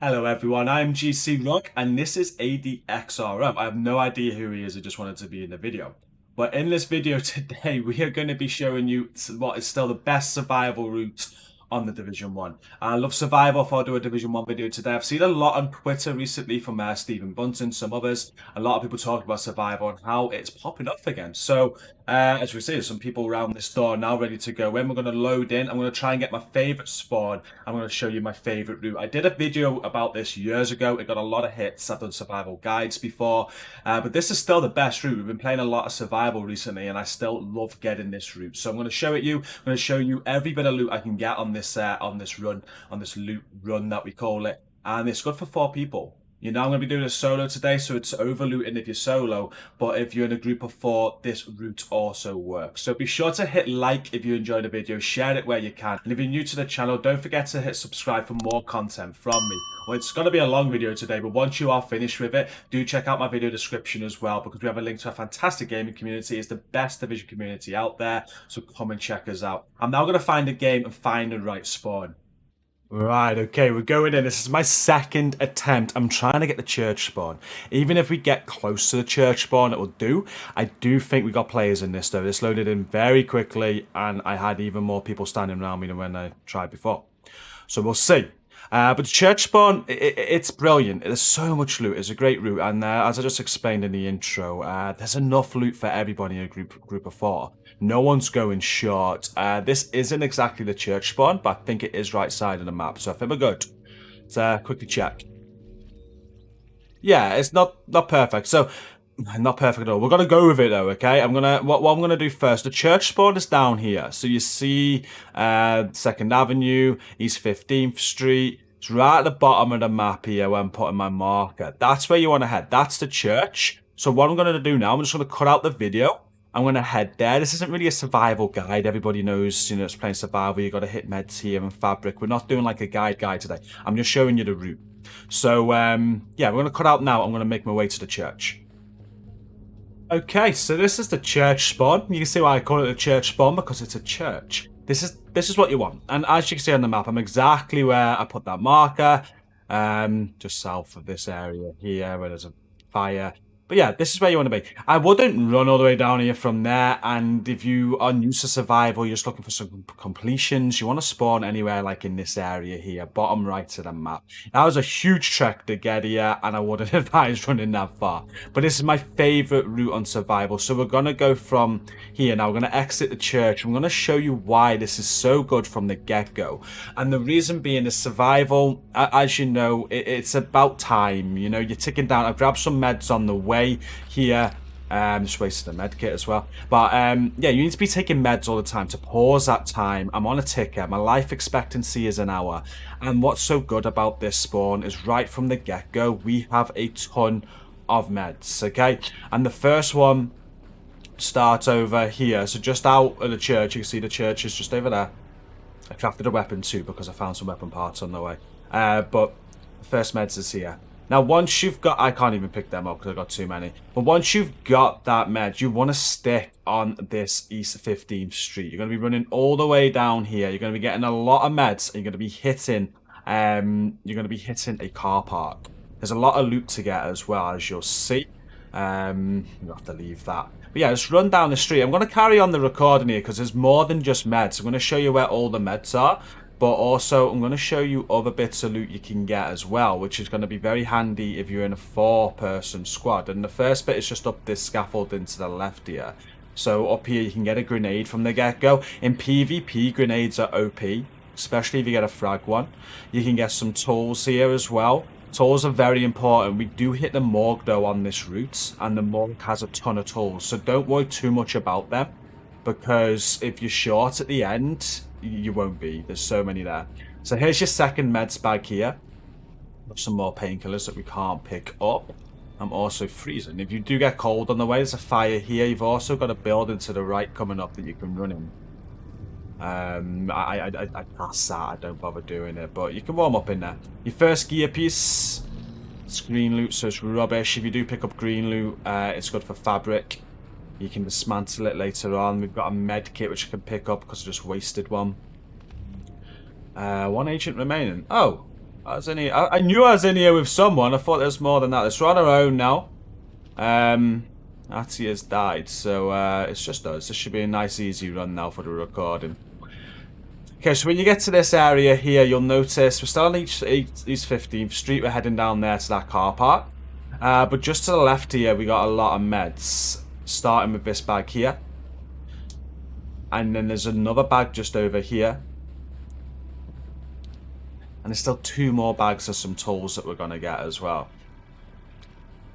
Hello everyone, I'm GCROCK and this is ADXRF. I have no idea who he is, I just wanted to be in the video. But in this video today, we are going to be showing you what is still the best survival route on the Division 1. I love survival, if I'll do a Division 1 video today. I've seen a lot on Twitter recently from Stephen Bunton, some others. A lot of people talking about survival and how it's popping up again. So, as we see, there's some people around this door now ready to go in. We're going to load in. I'm going to try and get my favorite spawn. I'm going to show you my favorite route. I did a video about this years ago. It got a lot of hits. I've done survival guides before, but this is still the best route. We've been playing a lot of survival recently, and I still love getting this route. So I'm going to show it you. I'm going to show you every bit of loot I can get on this run, on this loot run that we call it, and it's good for 4 people. You know, I'm going to be doing a solo today, so it's over looting if you're solo, but if you're in a group of 4, this route also works. So be sure to hit like if you enjoyed the video, share it where you can, and if you're new to the channel, don't forget to hit subscribe for more content from me. Well, it's going to be a long video today, but once you are finished with it, do check out my video description as well, because we have a link to a fantastic gaming community. It's the best Division community out there, so come and check us out. I'm now going to find a game and find the right spawn. Right, okay, we're going in. This is my second attempt. I'm trying to get the church spawn. Even if we get close to the church spawn, it will do. I do think we got players in this, though. This loaded in very quickly, and I had even more people standing around me than when I tried before. So we'll see. But the church spawn, it's brilliant. There's so much loot. It's a great route. And as I just explained in the intro, there's enough loot for everybody in a group of 4. No one's going short. This isn't exactly the church spawn, but I think it is right side of the map. So I think we're good. Let's quickly check. Yeah, it's not perfect. So not perfect at all. We're gonna go with it though, okay? What I'm gonna do first. The church spawn is down here. So you see 2nd Avenue, East 15th Street. It's right at the bottom of the map here where I'm putting my marker. That's where you want to head. That's the church. So what I'm gonna do now, I'm just gonna cut out the video. I'm gonna head there. This isn't really a survival guide. Everybody knows, you know, it's playing survival. You gotta hit meds here and fabric. We're not doing like a guide today. I'm just showing you the route. So yeah, we're gonna cut out now. I'm gonna make my way to the church. Okay, so this is the church spawn. You can see why I call it a church spawn, because it's a church. This is what you want. And as you can see on the map, I'm exactly where I put that marker. Just south of this area here where there's a fire. But yeah, this is where you want to be. I wouldn't run all the way down here from there. And if you are new to survival, you're just looking for some completions, you want to spawn anywhere like in this area here, bottom right of the map. That was a huge trek to get here, and I wouldn't advise running that far. But this is my favorite route on survival. So we're going to go from here now. We're going to exit the church. I'm going to show you why this is so good from the get-go. And the reason being is survival, as you know, it's about time. You know, you're ticking down. I've grabbed some meds on the way here. Just wasted a med kit as well, but yeah, you need to be taking meds all the time to pause that time. I'm on a ticker. My life expectancy is an hour, and what's so good about this spawn is right from the get-go we have a ton of meds, okay? And the first one starts over here, so just out of the church. You can see the church is just over there. I crafted a weapon too because I found some weapon parts on the way, but the first meds is here. Now, once you've got... I can't even pick them up because I've got too many. But once you've got that med, you want to stick on this East 15th Street. You're going to be running all the way down here. You're going to be getting a lot of meds. And you're going to be hitting... a car park. There's a lot of loot to get as well, as you'll see. You'll have to leave that. But yeah, just run down the street. I'm going to carry on the recording here because there's more than just meds. I'm going to show you where all the meds are. But also, I'm going to show you other bits of loot you can get as well, which is going to be very handy if you're in a 4-person squad. And the first bit is just up this scaffolding to the left here. So up here, you can get a grenade from the get-go. In PvP, grenades are OP, especially if you get a frag one. You can get some tools here as well. Tools are very important. We do hit the morgue, though, on this route, and the morgue has a ton of tools. So don't worry too much about them, because if you're short at the end... you won't be. There's so many there. So here's your second meds bag here. Some more painkillers that we can't pick up. I'm also freezing. If you do get cold on the way, there's a fire here. You've also got a building to the right coming up that you can run in. I pass that. I don't bother doing it, but you can warm up in there. Your first gear piece. It's green loot, so it's rubbish. If you do pick up green loot, it's good for fabric. You can dismantle it later on. We've got a med kit which I can pick up because I just wasted one. 1 agent remaining. Oh, I knew I was in here with someone. I thought there was more than that. It's on our own now. Atty has died, so it's just us. This should be a nice, easy run now for the recording. Okay, so when you get to this area here, you'll notice we're still on East 15th Street. We're heading down there to that car park. But just to the left here, we got a lot of meds. Starting with this bag here. And then there's another bag just over here. And there's still 2 more bags of some tools that we're going to get as well.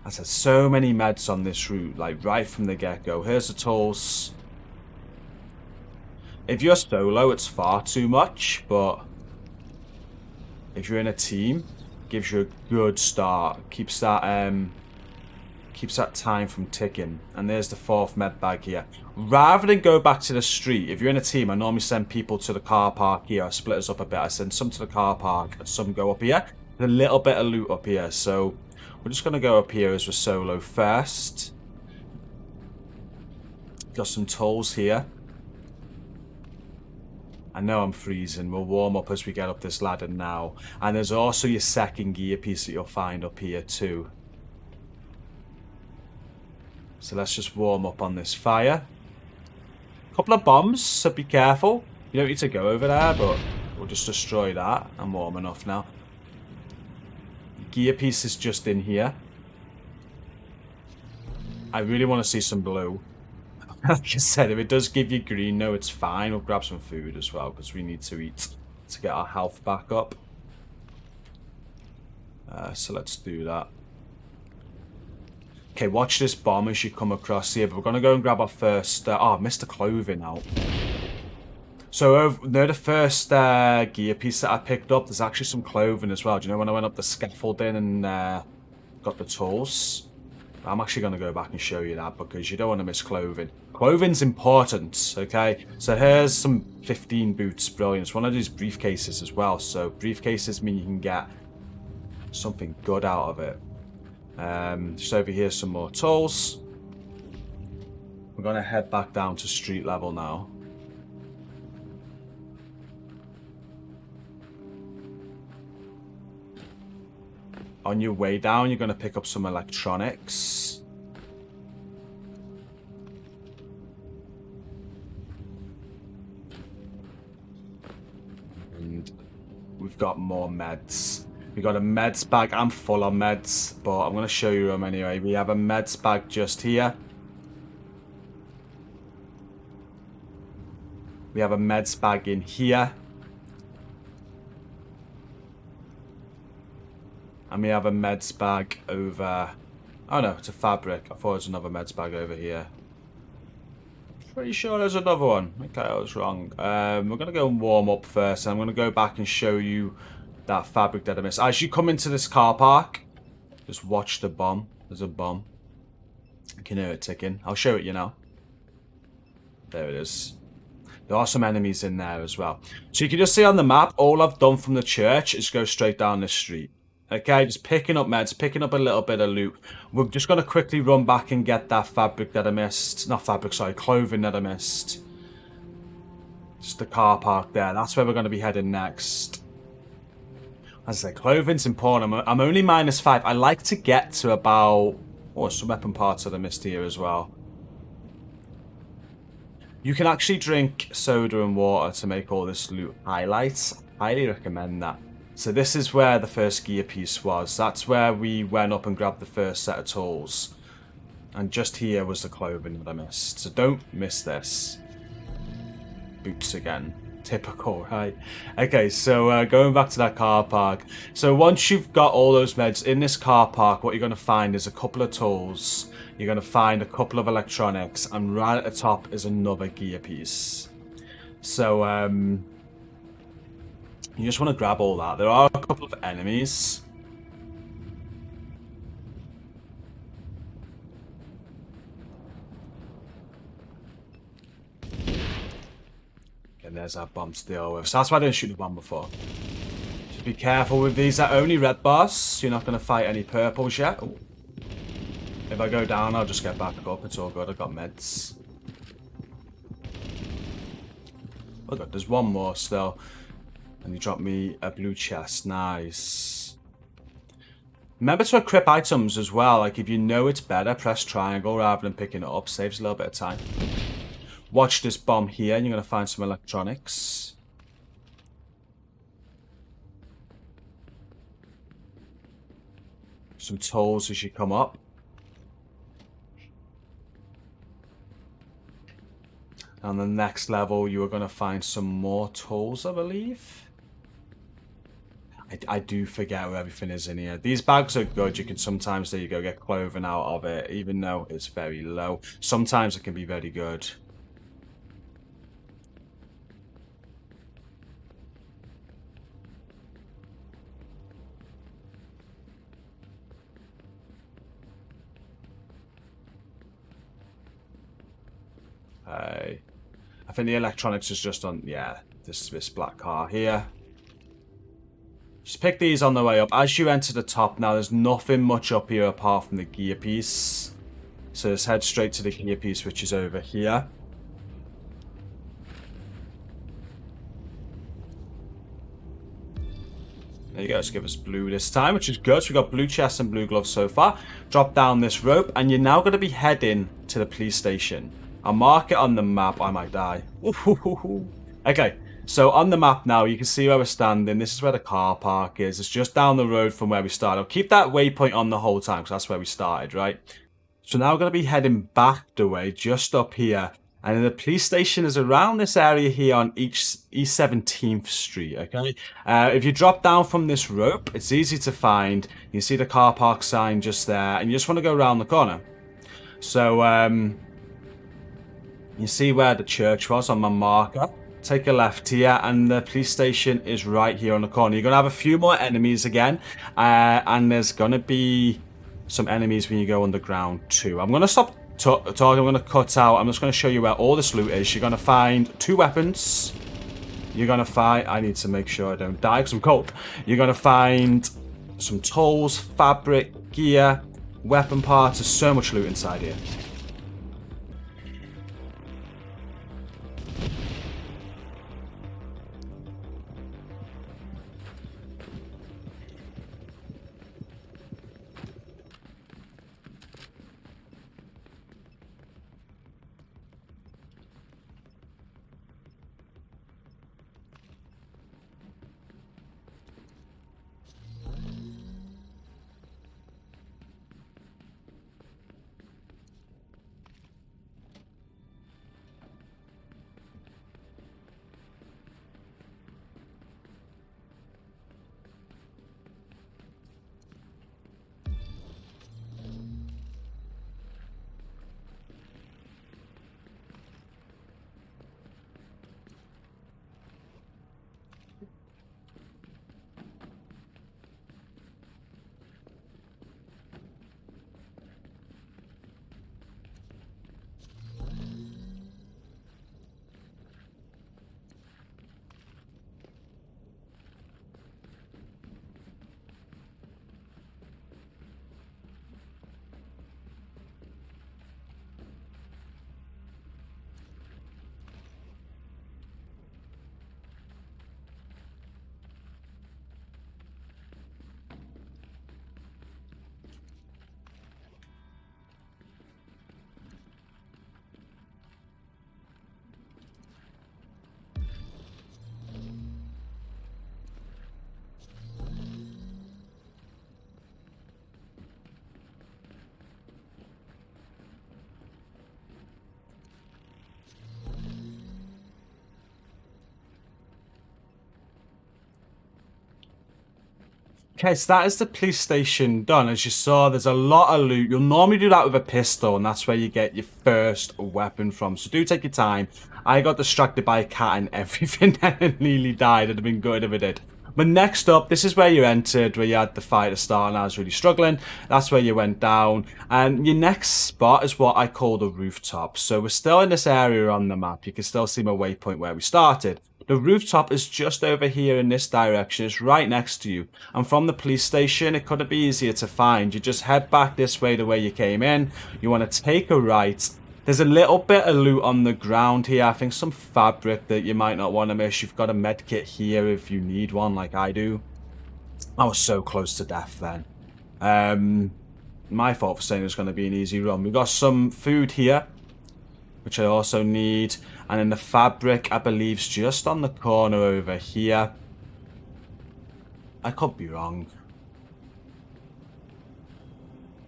I said so many meds on this route, like right from the get-go. Here's the tools. If you're solo, it's far too much, but if you're in a team, it gives you a good start. Keeps that time from ticking. And there's the 4th med bag here. Rather than go back to the street, if you're in a team, I normally send people to the car park here. I split us up a bit. I send some to the car park and some go up here. There's a little bit of loot up here, so we're just going to go up here as we're solo first. Got some tools here. I know I'm freezing. We'll warm up as we get up this ladder now. And there's also your second gear piece that you'll find up here too. So let's just warm up on this fire. Couple of bombs, so be careful. You don't need to go over there, but we'll just destroy that. I'm warm enough now. Gear piece is just in here. I really want to see some blue. Like I said, if it does give you green, no, it's fine. We'll grab some food as well, because we need to eat to get our health back up. So let's do that. Okay, watch this bomb as you come across here, but we're going to go and grab our first... oh, I missed the clothing out. So, near the first gear piece that I picked up, there's actually some clothing as well. Do you know when I went up the scaffolding and got the tools? I'm actually going to go back and show you that, because you don't want to miss clothing. Clothing's important, okay? So here's some 15 boots, brilliant. It's one of these briefcases as well. So briefcases mean you can get something good out of it. Just over here, some more tools. We're going to head back down to street level now. On your way down, you're going to pick up some electronics. And we've got more meds. We got a meds bag. I'm full on meds, but I'm going to show you them anyway. We have a meds bag just here. We have a meds bag in here. And we have a meds bag over... oh no, it's a fabric. I thought it was another meds bag over here. Pretty sure there's another one. Okay, I was wrong. We're going to go and warm up first. I'm going to go back and show you that fabric that I missed. As you come into this car park, just watch the bomb. There's a bomb. You can hear it ticking. I'll show it you now. There it is. There are some enemies in there as well. So you can just see on the map, all I've done from the church is go straight down this street. Okay, just picking up meds, picking up a little bit of loot. We're just going to quickly run back and get that fabric that I missed. Not fabric, sorry, clothing that I missed. Just the car park there. That's where we're going to be heading next. As I say, clothing's important. I'm only -5. I like to get to about... oh, some weapon parts that I missed here as well. You can actually drink soda and water to make all this loot highlights. I highly recommend that. So this is where the first gear piece was. That's where we went up and grabbed the first set of tools. And just here was the clothing that I missed. So don't miss this. Boots again. Typical, right? Okay, so going back to that car park. So once you've got all those meds in this car park, what you're going to find is a couple of tools. You're going to find a couple of electronics. And right at the top is another gear piece. So, you just want to grab all that. There are a couple of enemies. And there's that bomb to deal with. So that's why I didn't shoot the bomb before. Just be careful with these. They're only red bars. You're not going to fight any purples yet. Ooh. If I go down, I'll just get back up. It's all good. I've got meds. Oh god, there's one more still. And you drop me a blue chest. Nice. Remember to equip items as well. Like, if you know it's better, press triangle rather than picking it up. Saves a little bit of time. Watch this bomb here, and you're going to find some electronics. Some tools as you come up. On the next level, you are going to find some more tools, I believe. I do forget where everything is in here. These bags are good. You can sometimes, there you go, get clothing out of it, even though it's very low. Sometimes it can be very good. I think the electronics is just on, yeah, this black car here. Just pick these on the way up. As you enter the top now, there's nothing much up here apart from the gear piece. So just head straight to the gear piece, which is over here. There you go, let's give us blue this time, which is good. So we've got blue chest and blue gloves so far. Drop down this rope, and you're now going to be heading to the police station. I'll mark it on the map. I might die. Okay, so on the map now, you can see where we're standing. This is where the car park is. It's just down the road from where we started. I'll keep that waypoint on the whole time, because that's where we started, right? So now we're going to be heading back the way, just up here. And the police station is around this area here on East 17th Street, okay? If you drop down from this rope, it's easy to find. You see the car park sign just there, and you just want to go around the corner. So, you see where the church was on my marker. Take a left here, and the police station is right here on the corner. You're going to have a few more enemies again, and there's going to be some enemies when you go underground too. I'm going to stop talking. I'm going to cut out. I'm just going to show you where all this loot is. You're going to find 2 weapons. You're going to find... I need to make sure I don't die because I'm cold. You're going to find some tools, fabric, gear, weapon parts. There's so much loot inside here. Okay, so that is the police station done. As you saw, there's a lot of loot. You'll normally do that with a pistol, and that's where you get your first weapon from. So do take your time. I got distracted by a cat and everything and nearly died. It'd have been good if it did. But next up, this is where you entered, where you had the fight to start, and I was really struggling. That's where you went down. And your next spot is what I call the rooftop. So we're still in this area on the map. You can still see my waypoint where we started. The rooftop is just over here in this direction. It's right next to you. And from the police station, it couldn't be easier to find. You just head back this way the way you came in. You want to take a right. There's a little bit of loot on the ground here. I think some fabric that you might not want to miss. You've got a med kit here if you need one, like I do. I was so close to death then. My fault for saying it's going to be an easy run. We've got some food here, which I also need. And then the fabric, I believe, is just on the corner over here. I could be wrong.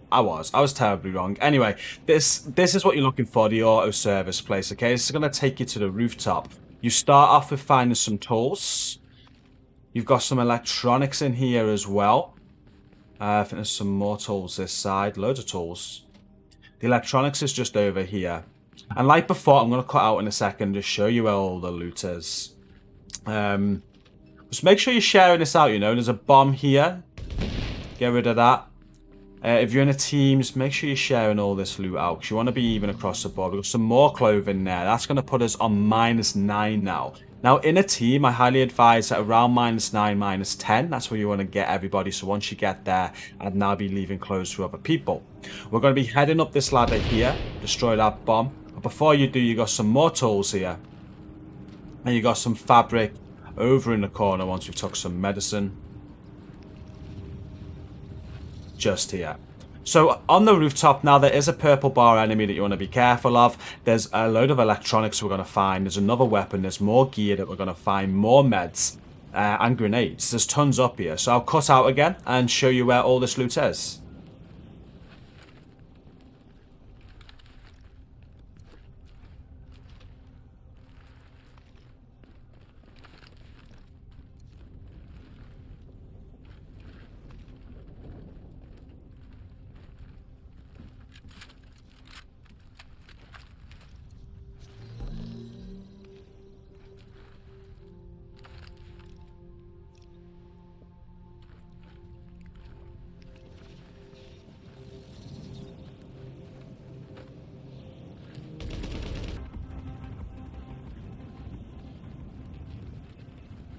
I was terribly wrong. Anyway, this is what you're looking for, the auto service place, okay? This is going to take you to the rooftop. You start off with finding some tools. You've got some electronics in here as well. I think there's some more tools this side. Loads of tools. The electronics is just over here. And like before, I'm going to cut out in a second to show you where all the loot is. Just make sure you're sharing this out, you know. There's a bomb here. Get rid of that. If you're in a team, just make sure you're sharing all this loot out, because you want to be even across the board. We've got some more clothing there. That's going to put us on -9 now. Now, in a team, I highly advise that around -9, -10, that's where you want to get everybody. So once you get there, I'd now be leaving clothes for other people. We're going to be heading up this ladder here, destroy that bomb. But before you do, you got some more tools here. And you got some fabric over in the corner once we've took some medicine. Just here. So on the rooftop now, there is a purple bar enemy that you want to be careful of. There's a load of electronics we're going to find. There's another weapon. There's more gear that we're going to find. More meds and grenades. There's tons up here. So I'll cut out again and show you where all this loot is.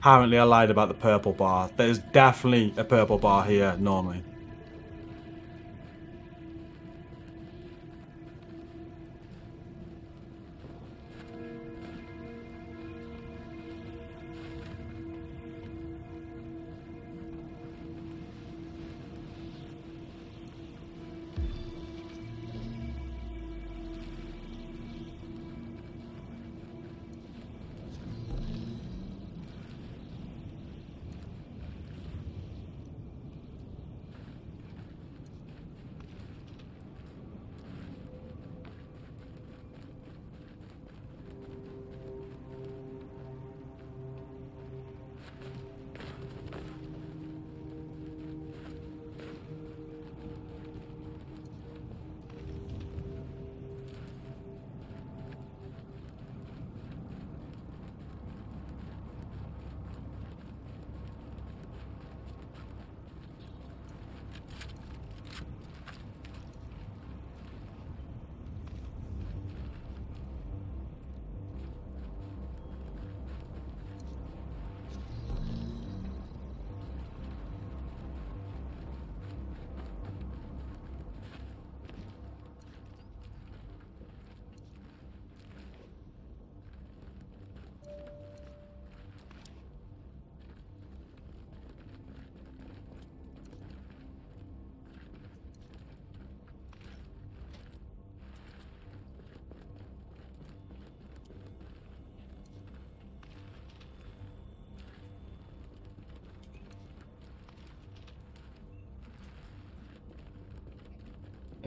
Apparently I lied about the purple bar. There's definitely a purple bar here normally.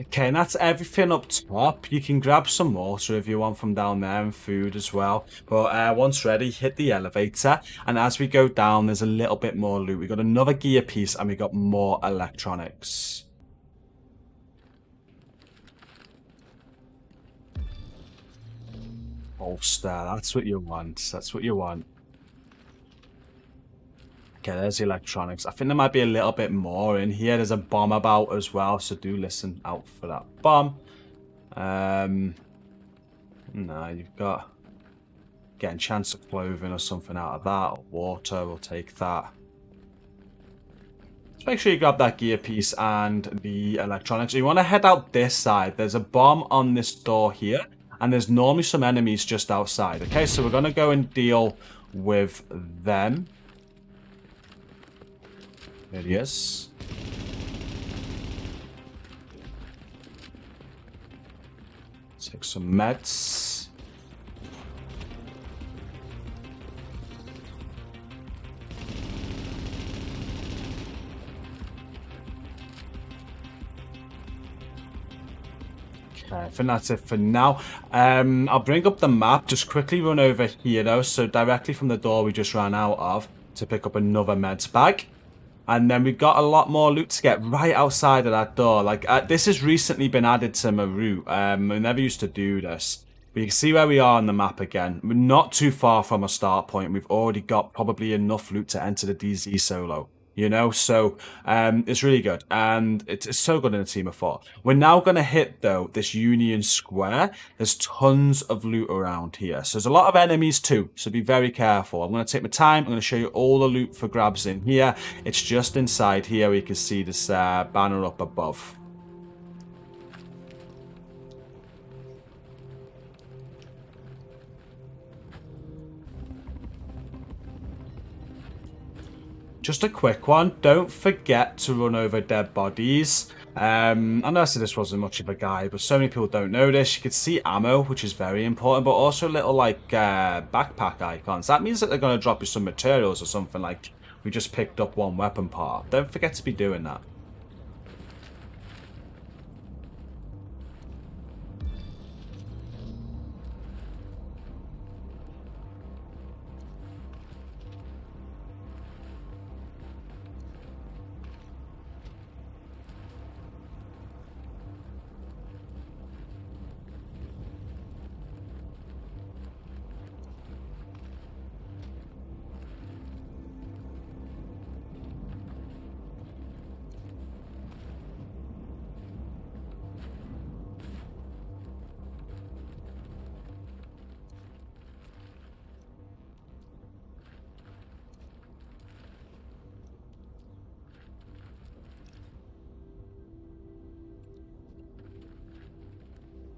Okay, and that's everything up top. You can grab some water if you want from down there and food as well. But once ready, hit the elevator. And as we go down, there's a little bit more loot. We got another gear piece and we got more electronics. Bolster, that's what you want. That's what you want. Okay, there's the electronics. I think there might be a little bit more in here. There's a bomb about as well, so do listen out for that bomb. No, you've got getting chance of clothing or something out of that, or water, we'll take that. Just make sure you grab that gear piece and the electronics. You want to head out this side. There's a bomb on this door here. and there's normally some enemies just outside. Okay, so we're going to go and deal with them. There he is. Take some meds. Okay, I think that's it for now. I'll bring up the map, just quickly run over here though, so directly from the door we just ran out of to pick up another meds bag. And then we've got a lot more loot to get right outside of that door. Like, this has recently been added to my route. We never used to do this. But you can see where we are on the map again. We're not too far from a start point. We've already got probably enough loot to enter the DZ solo. You know, so it's really good. And it's so good in a team of 4. We're now going to hit, though, this Union Square. There's tons of loot around here. So there's a lot of enemies, too. So be very careful. I'm going to take my time. I'm going to show you all the loot for grabs in here. It's just inside here where you can see this banner up above. Just a quick one, don't forget to run over dead bodies. I know I said this wasn't much of a guide, but so many people don't know this. You can see ammo, which is very important, but also little like backpack icons. That means that they're going to drop you some materials or something, like we just picked up one weapon part. Don't forget to be doing that.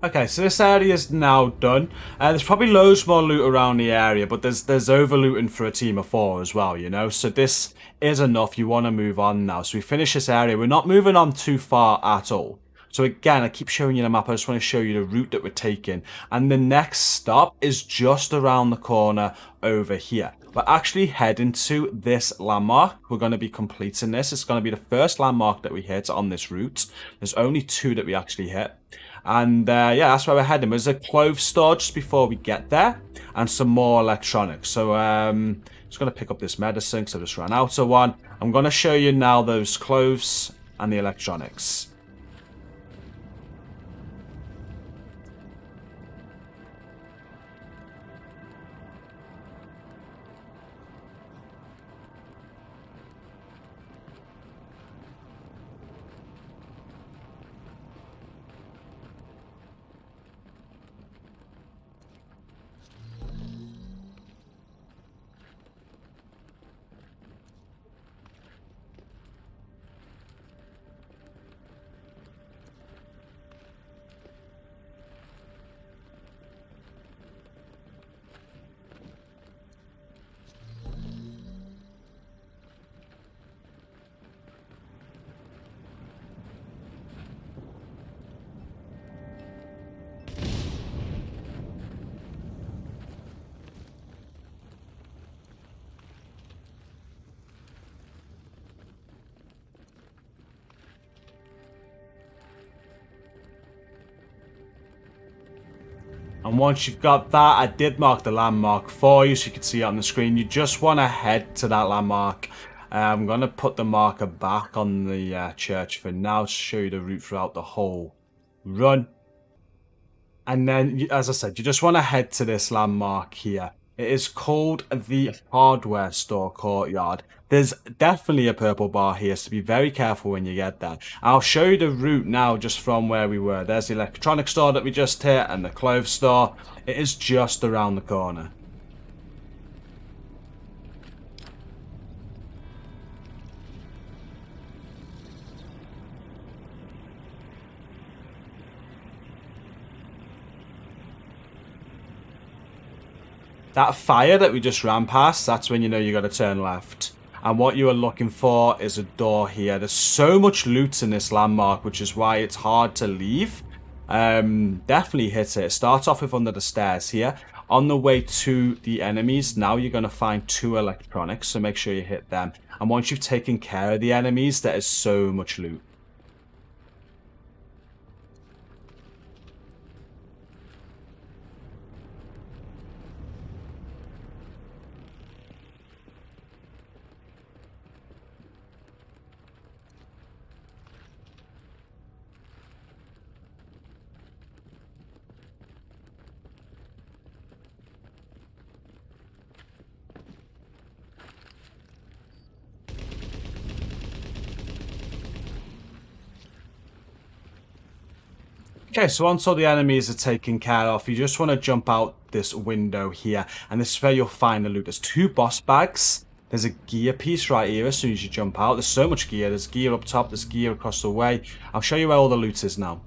Okay, so this area is now done. There's probably loads more loot around the area, but there's over looting for a team of 4 as well, you know? So this is enough. You want to move on now. So we finish this area. We're not moving on too far at all. So again, I keep showing you the map. I just want to show you the route that we're taking. And the next stop is just around the corner over here. We're actually heading to this landmark. We're going to be completing this. It's going to be the first landmark that we hit on this route. There's only 2 that we actually hit. And yeah, that's where we're heading. There's a clothes store just before we get there, and some more electronics. So just going to pick up this medicine because I just ran out of one. I'm going to show you now those clothes and the electronics. And once you've got that, I did mark the landmark for you so you can see it on the screen. You just want to head to that landmark. I'm going to put the marker back on the church for now to show you the route throughout the whole run. And then, as I said, you just want to head to this landmark here. It is called the hardware store courtyard. There's definitely a purple bar here, so be very careful when you get there. I'll show you the route now just from where we were. There's the electronics store that we just hit and the clothes store. It is just around the corner. That fire that we just ran past, that's when you know you got to turn left. And what you are looking for is a door here. There's so much loot in this landmark, which is why it's hard to leave. Definitely hit it. Start off with under the stairs here. On the way to the enemies, now you're going to find 2 electronics, so make sure you hit them. And once you've taken care of the enemies, there is so much loot. Okay, so once all the enemies are taken care of, you just want to jump out this window here, and this is where you'll find the loot. There's 2 boss bags. There's a gear piece right here as soon as you jump out. There's so much gear. There's gear up top. There's gear across the way. I'll show you where all the loot is now.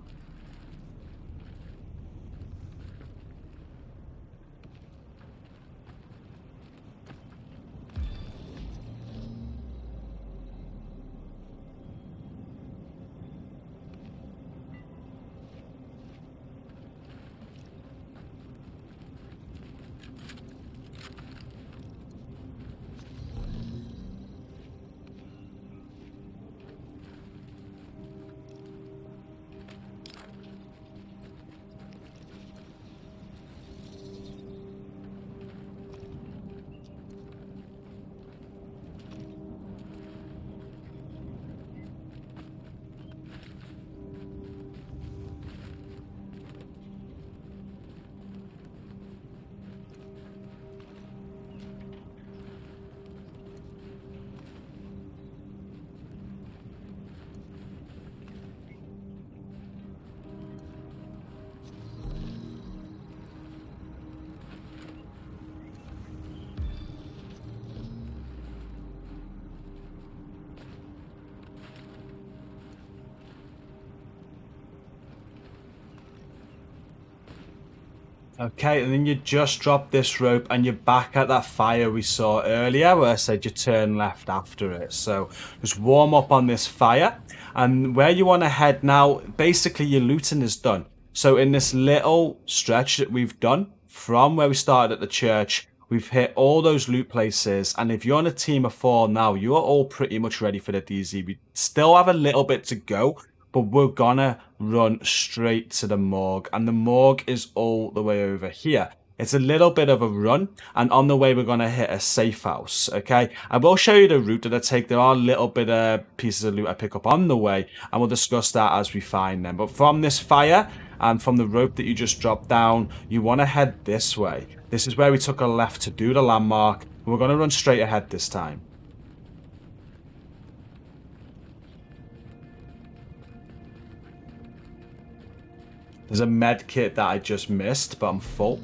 Okay, and then you just drop this rope and you're back at that fire we saw earlier where I said you turn left after it. So just warm up on this fire, and where you want to head now, basically your looting is done. So in this little stretch that we've done from where we started at the church, we've hit all those loot places, and if you're on a team of 4 now, you are all pretty much ready for the DZ. We still have a little bit to go, but we're gonna run straight to the morgue, and the morgue is all the way over here. It's a little bit of a run, and on the way we're gonna hit a safe house. Okay, I will show you the route that I take. There are a little bit of pieces of loot I pick up on the way, and we'll discuss that as we find them. But from this fire and from the rope that you just dropped down, you want to head this way. This is where we took a left to do the landmark. We're going to run straight ahead this time. There's a med kit that I just missed, but I'm full.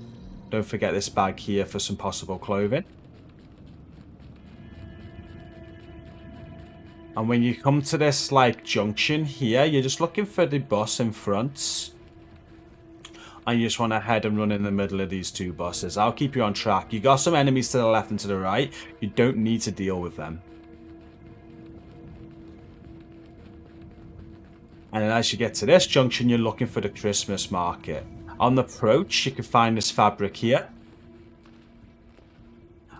Don't forget this bag here for some possible clothing. And when you come to this like junction here, you're just looking for the bus in front. And you just want to head and run in the middle of these 2 buses. I'll keep you on track. You got some enemies to the left and to the right. You don't need to deal with them. And then as you get to this junction, you're looking for the Christmas market. On the approach, you can find this fabric here.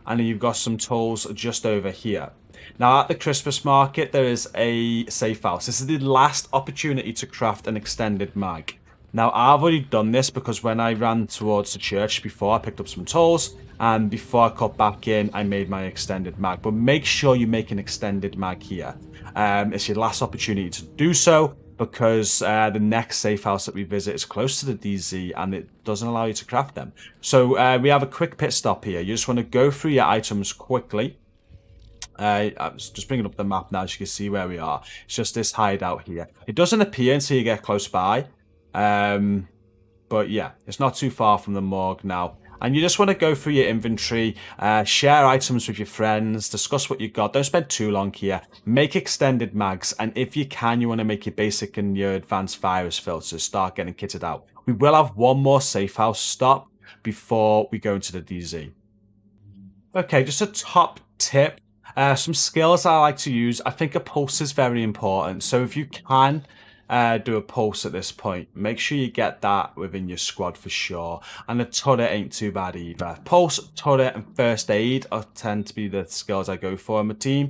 And then you've got some tools just over here. Now, at the Christmas market, there is a safe house. This is the last opportunity to craft an extended mag. Now, I've already done this because when I ran towards the church before, I picked up some tools. And before I cut back in, I made my extended mag. But make sure you make an extended mag here. It's your last opportunity to do so, because the next safe house that we visit is close to the DZ and it doesn't allow you to craft them. So we have a quick pit stop here. You just want to go through your items quickly. I'm just bringing up the map now so you can see where we are. It's just this hideout here. It doesn't appear until you get close by. But yeah, it's not too far from the morgue now. And you just want to go through your inventory, share items with your friends, discuss what you got. Don't spend too long here. Make extended mags. And if you can, you want to make your basic and your advanced virus filters. Start getting kitted out. We will have one more safe house stop before we go into the DZ. Okay, just a top tip. Some skills I like to use. I think a pulse is very important. So if you can do a pulse at this point, make sure you get that within your squad for sure. And the turret ain't too bad either. Pulse, turret, and first aid tend to be the skills I go for on my team.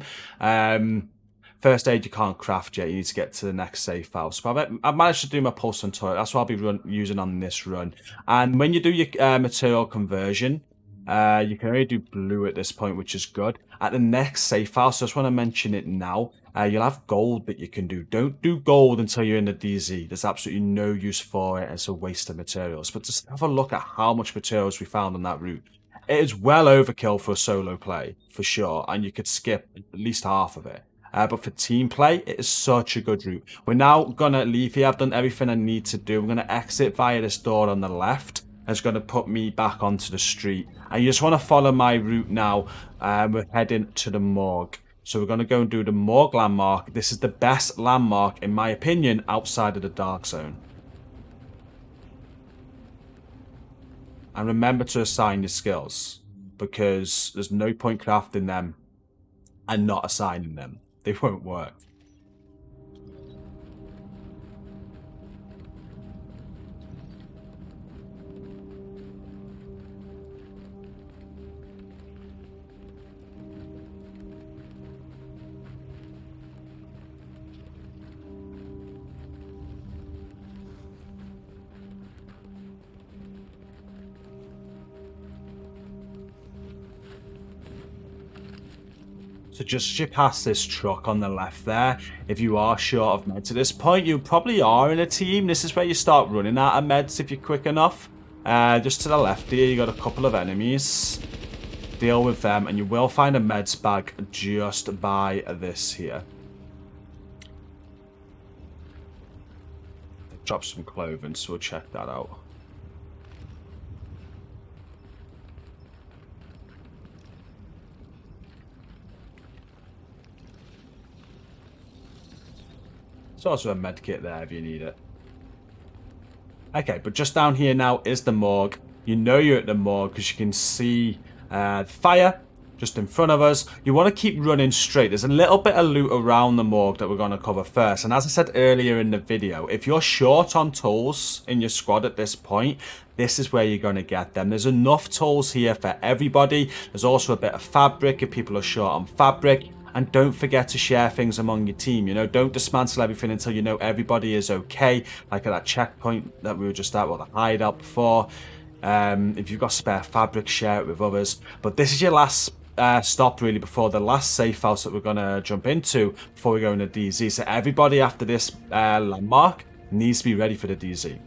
First aid you can't craft yet. You need to get to the next safe house. But I've managed to do my pulse and turret. That's what I'll be using on this run. And when you do your material conversion, you can only do blue at this point, which is good. At the next safe house, I just want to mention it now. You'll have gold that you can do. Don't do gold until you're in the DZ. There's absolutely no use for it. It's a waste of materials. But just have a look at how much materials we found on that route. It is well overkill for a solo play, for sure. And you could skip at least half of it. But for team play, it is such a good route. We're now going to leave here. I've done everything I need to do. I'm going to exit via this door on the left. It's going to put me back onto the street. And you just want to follow my route now. We're heading to the morgue. So we're going to go and do the Morgue Landmark. This is the best landmark, in my opinion, outside of the Dark Zone. And remember to assign your skills, because there's no point crafting them and not assigning them. They won't work. So just as you pass this truck on the left there, if you are short of meds at this point, you probably are in a team. This is where you start running out of meds if you're quick enough. Just to the left here, you got a couple of enemies. Deal with them, and you will find a meds bag just by this here. Drop some clothing, so we'll check that out. There's also a med kit there if you need it. Okay, but just down here now is the morgue. You know you're at the morgue because you can see fire just in front of us. You want to keep running straight. There's a little bit of loot around the morgue that we're going to cover first. And as I said earlier in the video, if you're short on tools in your squad at this point, this is where you're going to get them. There's enough tools here for everybody. There's also a bit of fabric if people are short on fabric. And don't forget to share things among your team. You know, don't dismantle everything until you know everybody is okay. Like at that checkpoint that we were just at, or the hideout before. If you've got spare fabric, share it with others. But this is your last stop really before the last safe house that we're going to jump into before we go into DZ. So everybody after this landmark needs to be ready for the DZ.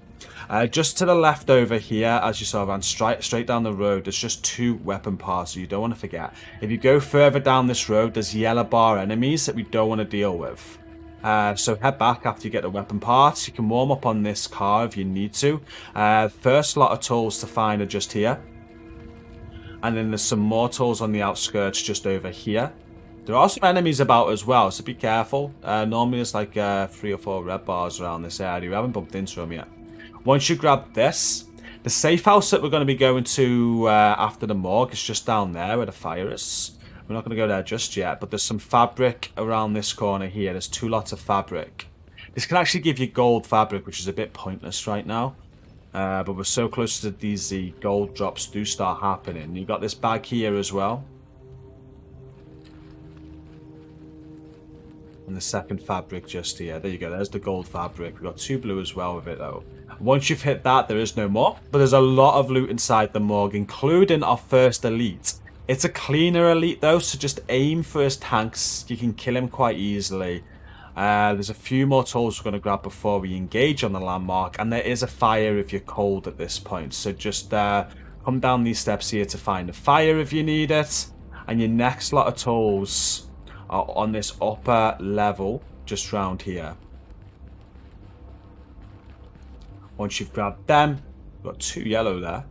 Just to the left over here, as you saw, ran straight down the road, there's just 2 weapon parts, so you don't want to forget. If you go further down this road, there's yellow bar enemies that we don't want to deal with. So head back after you get the weapon parts. You can warm up on this car if you need to. First lot of tools to find are just here. And then there's some more tools on the outskirts just over here. There are some enemies about as well, so be careful. Normally there's like 3 or 4 red bars around this area. We haven't bumped into them yet. Once you grab this, the safe house that we're going to be going to after the morgue is just down there where the fire is. We're not going to go there just yet, but there's some fabric around this corner here. There's 2 lots of fabric. This can actually give you gold fabric, which is a bit pointless right now. But we're so close to the DZ, gold drops do start happening. You've got this bag here as well. And the second fabric just here. There you go, there's the gold fabric. We've got 2 blue as well with it though. Once you've hit that, there is no more. But there's a lot of loot inside the morgue, including our first elite. It's a cleaner elite though, so just aim for his tanks. You can kill him quite easily. There's a few more tools we're going to grab before we engage on the landmark. And there is a fire if you're cold at this point. So just come down these steps here to find a fire if you need it. And your next lot of tools are on this upper level, just round here. Once you've grabbed them, we've got 2 yellow there,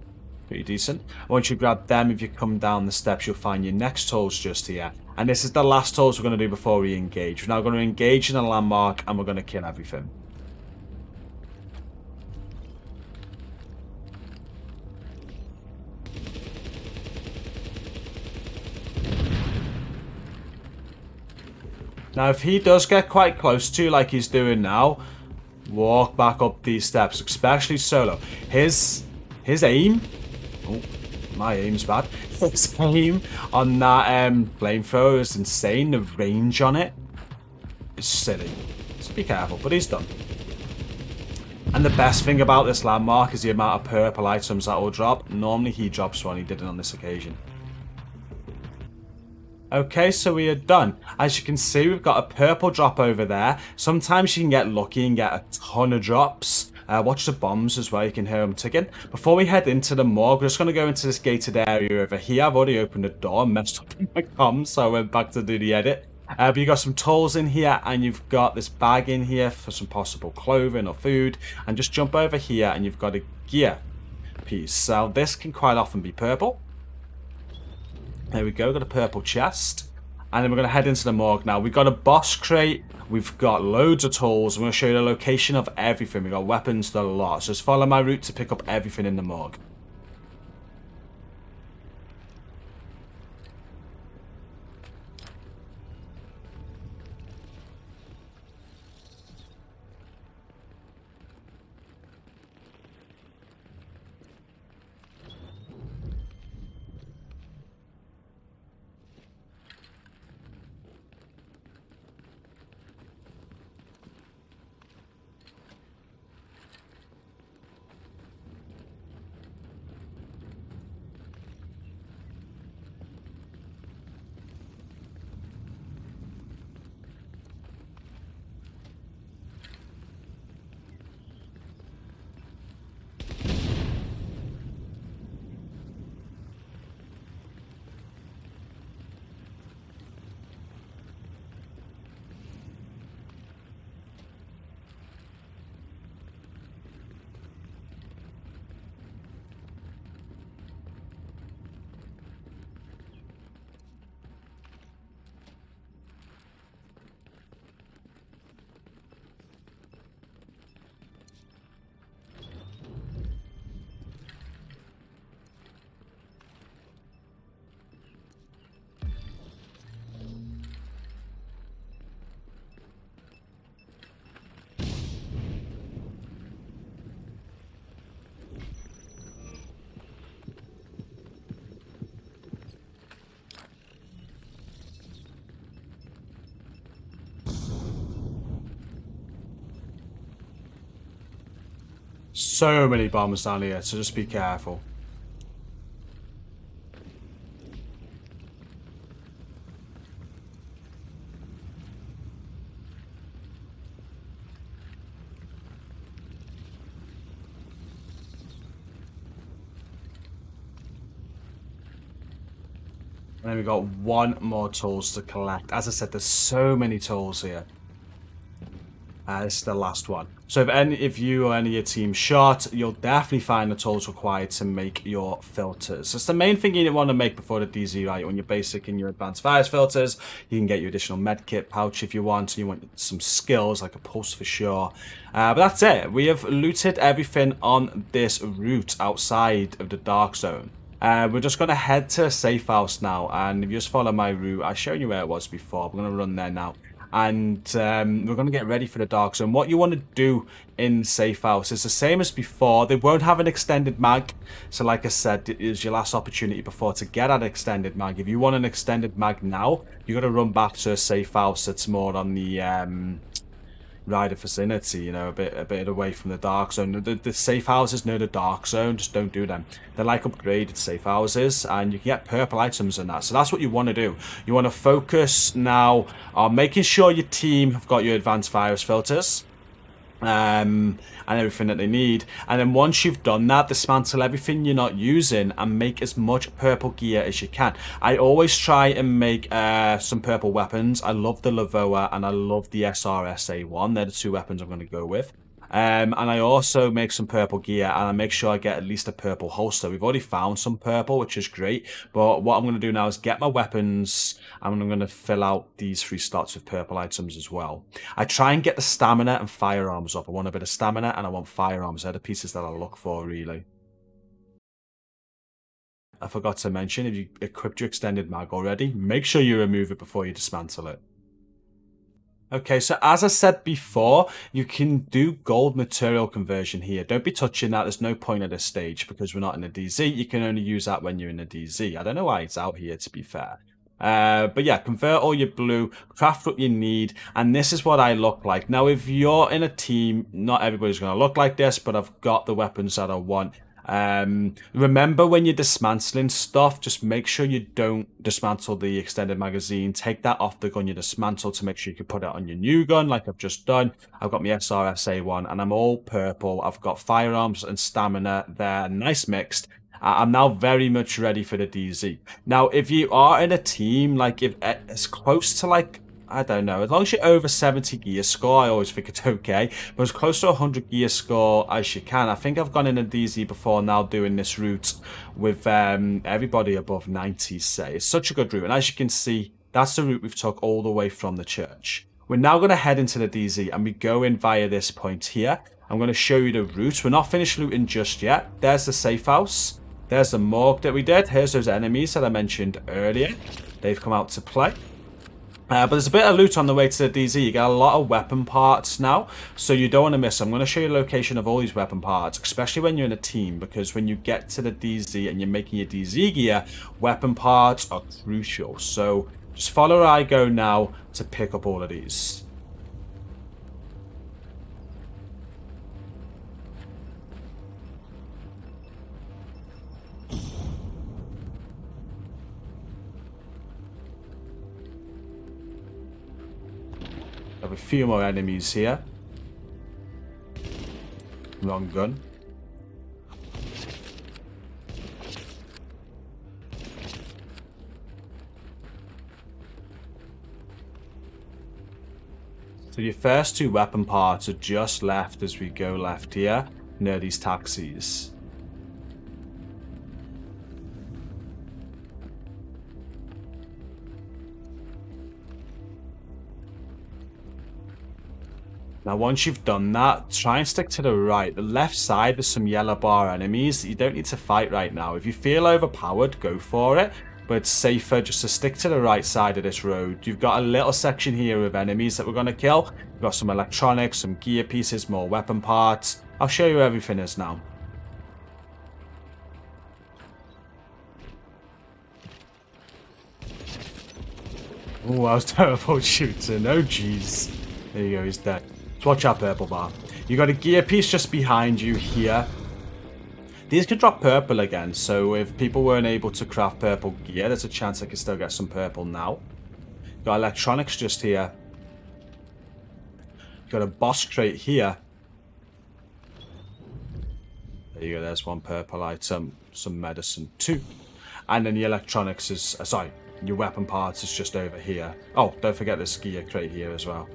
pretty decent. Once you grab them, if you come down the steps, you'll find your next tools just here. And this is the last tools we're going to do before we engage. We're now going to engage in a landmark and we're going to kill everything. Now, if he does get quite close to you, like he's doing now, walk back up these steps, especially solo. His aim. Oh, my aim's bad. His aim on that flamethrower is insane. The range on it is silly. So be careful, but he's done. And the best thing about this landmark is the amount of purple items that will drop. Normally he drops one, he didn't on this occasion. Okay, so we are done. As you can see, we've got a purple drop over there. Sometimes you can get lucky and get a ton of drops. Watch the bombs as well, you can hear them ticking. Before we head into the morgue, we're just going to go into this gated area over here. I've already opened the door and messed up my comms, so I went back to do the edit. But you've got some tools in here, and you've got this bag in here for some possible clothing or food. And just jump over here, and you've got a gear piece. So this can quite often be purple. There we go, got a purple chest. And then we're going to head into the morgue now. We've got a boss crate. We've got loads of tools. I'm going to show you the location of everything. We've got weapons, a lot. So just follow my route to pick up everything in the morgue. So many bombs down here, so just be careful. And then we've got one more tools to collect. As I said, there's so many tools here. This is the last one. So if you or any of your team short, you'll definitely find the tools required to make your filters. It's the main thing you want to make before the DZ, right? When you're basic and your advanced virus filters, you can get your additional medkit pouch if you want. You want some skills like a pulse for sure. But that's it. We have looted everything on this route outside of the dark zone. We're just going to head to a safe house now, and if you just follow my route, I've shown you where it was before. We're going to run there now, and we're going to get ready for the dark zone. What you want to do in safe house is the same as before. They won't have an extended mag, so like I said, it is your last opportunity before to get an extended mag. If you want an extended mag now, you got to run back to a safe house that's more on the rider vicinity, you know, a bit away from the dark zone. The safe houses near the dark zone, just don't do them. They're like upgraded safe houses, and you can get purple items in that. So that's what you want to do. You want to focus now on making sure your team have got your advanced virus filters. And everything that they need, and then once you've done that, dismantle everything you're not using and make as much purple gear as you can. I always try and make some purple weapons. I love the Lavoa and I love the SRSA1. They're the two weapons I'm going to go with. And I also make some purple gear, and I make sure I get at least a purple holster. We've already found some purple, which is great, but what I'm going to do now is get my weapons, and I'm going to fill out these 3 slots with purple items as well. I try and get the stamina and firearms up. I want a bit of stamina and I want firearms. They're the pieces that I look for, really. I forgot to mention, if you equipped your extended mag already, make sure you remove it before you dismantle it. Okay, so as I said before, you can do gold material conversion here. Don't be touching that. There's no point at this stage because we're not in a DZ. You can only use that when you're in a DZ. I don't know why it's out here, to be fair. But yeah, convert all your blue, craft what you need, and this is what I look like. Now, if you're in a team, not everybody's going to look like this, but I've got the weapons that I want. Remember when you're dismantling stuff, just make sure you don't dismantle the extended magazine. Take that off the gun you dismantle to make sure you can put it on your new gun like I've just done. I've got my SRSA one and I'm all purple. I've got firearms and stamina there, nice mixed. I'm now very much ready for the DZ. Now, if you are in a team, like if it's close to like, I don't know, as long as you're over 70 gear score, I always think it's okay. But as close to 100 gear score as you can. I think I've gone in a DZ before now doing this route with everybody above 90, say. It's such a good route. And as you can see, that's the route we've took all the way from the church. We're now going to head into the DZ and we go in via this point here. I'm going to show you the route. We're not finished looting just yet. There's the safe house. There's the morgue that we did. Here's those enemies that I mentioned earlier. They've come out to play. But there's a bit of loot on the way to the DZ. You get a lot of weapon parts now, so you don't want to miss. I'm going to show you the location of all these weapon parts, especially when you're in a team, because when you get to the DZ and you're making your DZ gear, weapon parts are crucial. So just follow where I go now to pick up all of these. Have a few more enemies here. Wrong gun. So your first two weapon parts are just left as we go left here, near these taxis. Now, once you've done that, try and stick to the right. The left side, there's some yellow bar enemies that you don't need to fight right now. If you feel overpowered, go for it. But it's safer just to stick to the right side of this road. You've got a little section here of enemies that we're going to kill. You've got some electronics, some gear pieces, more weapon parts. I'll show you where everything is now. Oh, I was terrible shooting. Oh, jeez. There you go, he's dead. So watch out, purple bar. You got a gear piece just behind you here. These could drop purple again, so if people weren't able to craft purple gear, there's a chance they can still get some purple now. Got electronics just here. Got a boss crate here. There you go, there's one purple item, some medicine too. And then the electronics is, sorry, your weapon parts is just over here. Oh, don't forget this gear crate here as well.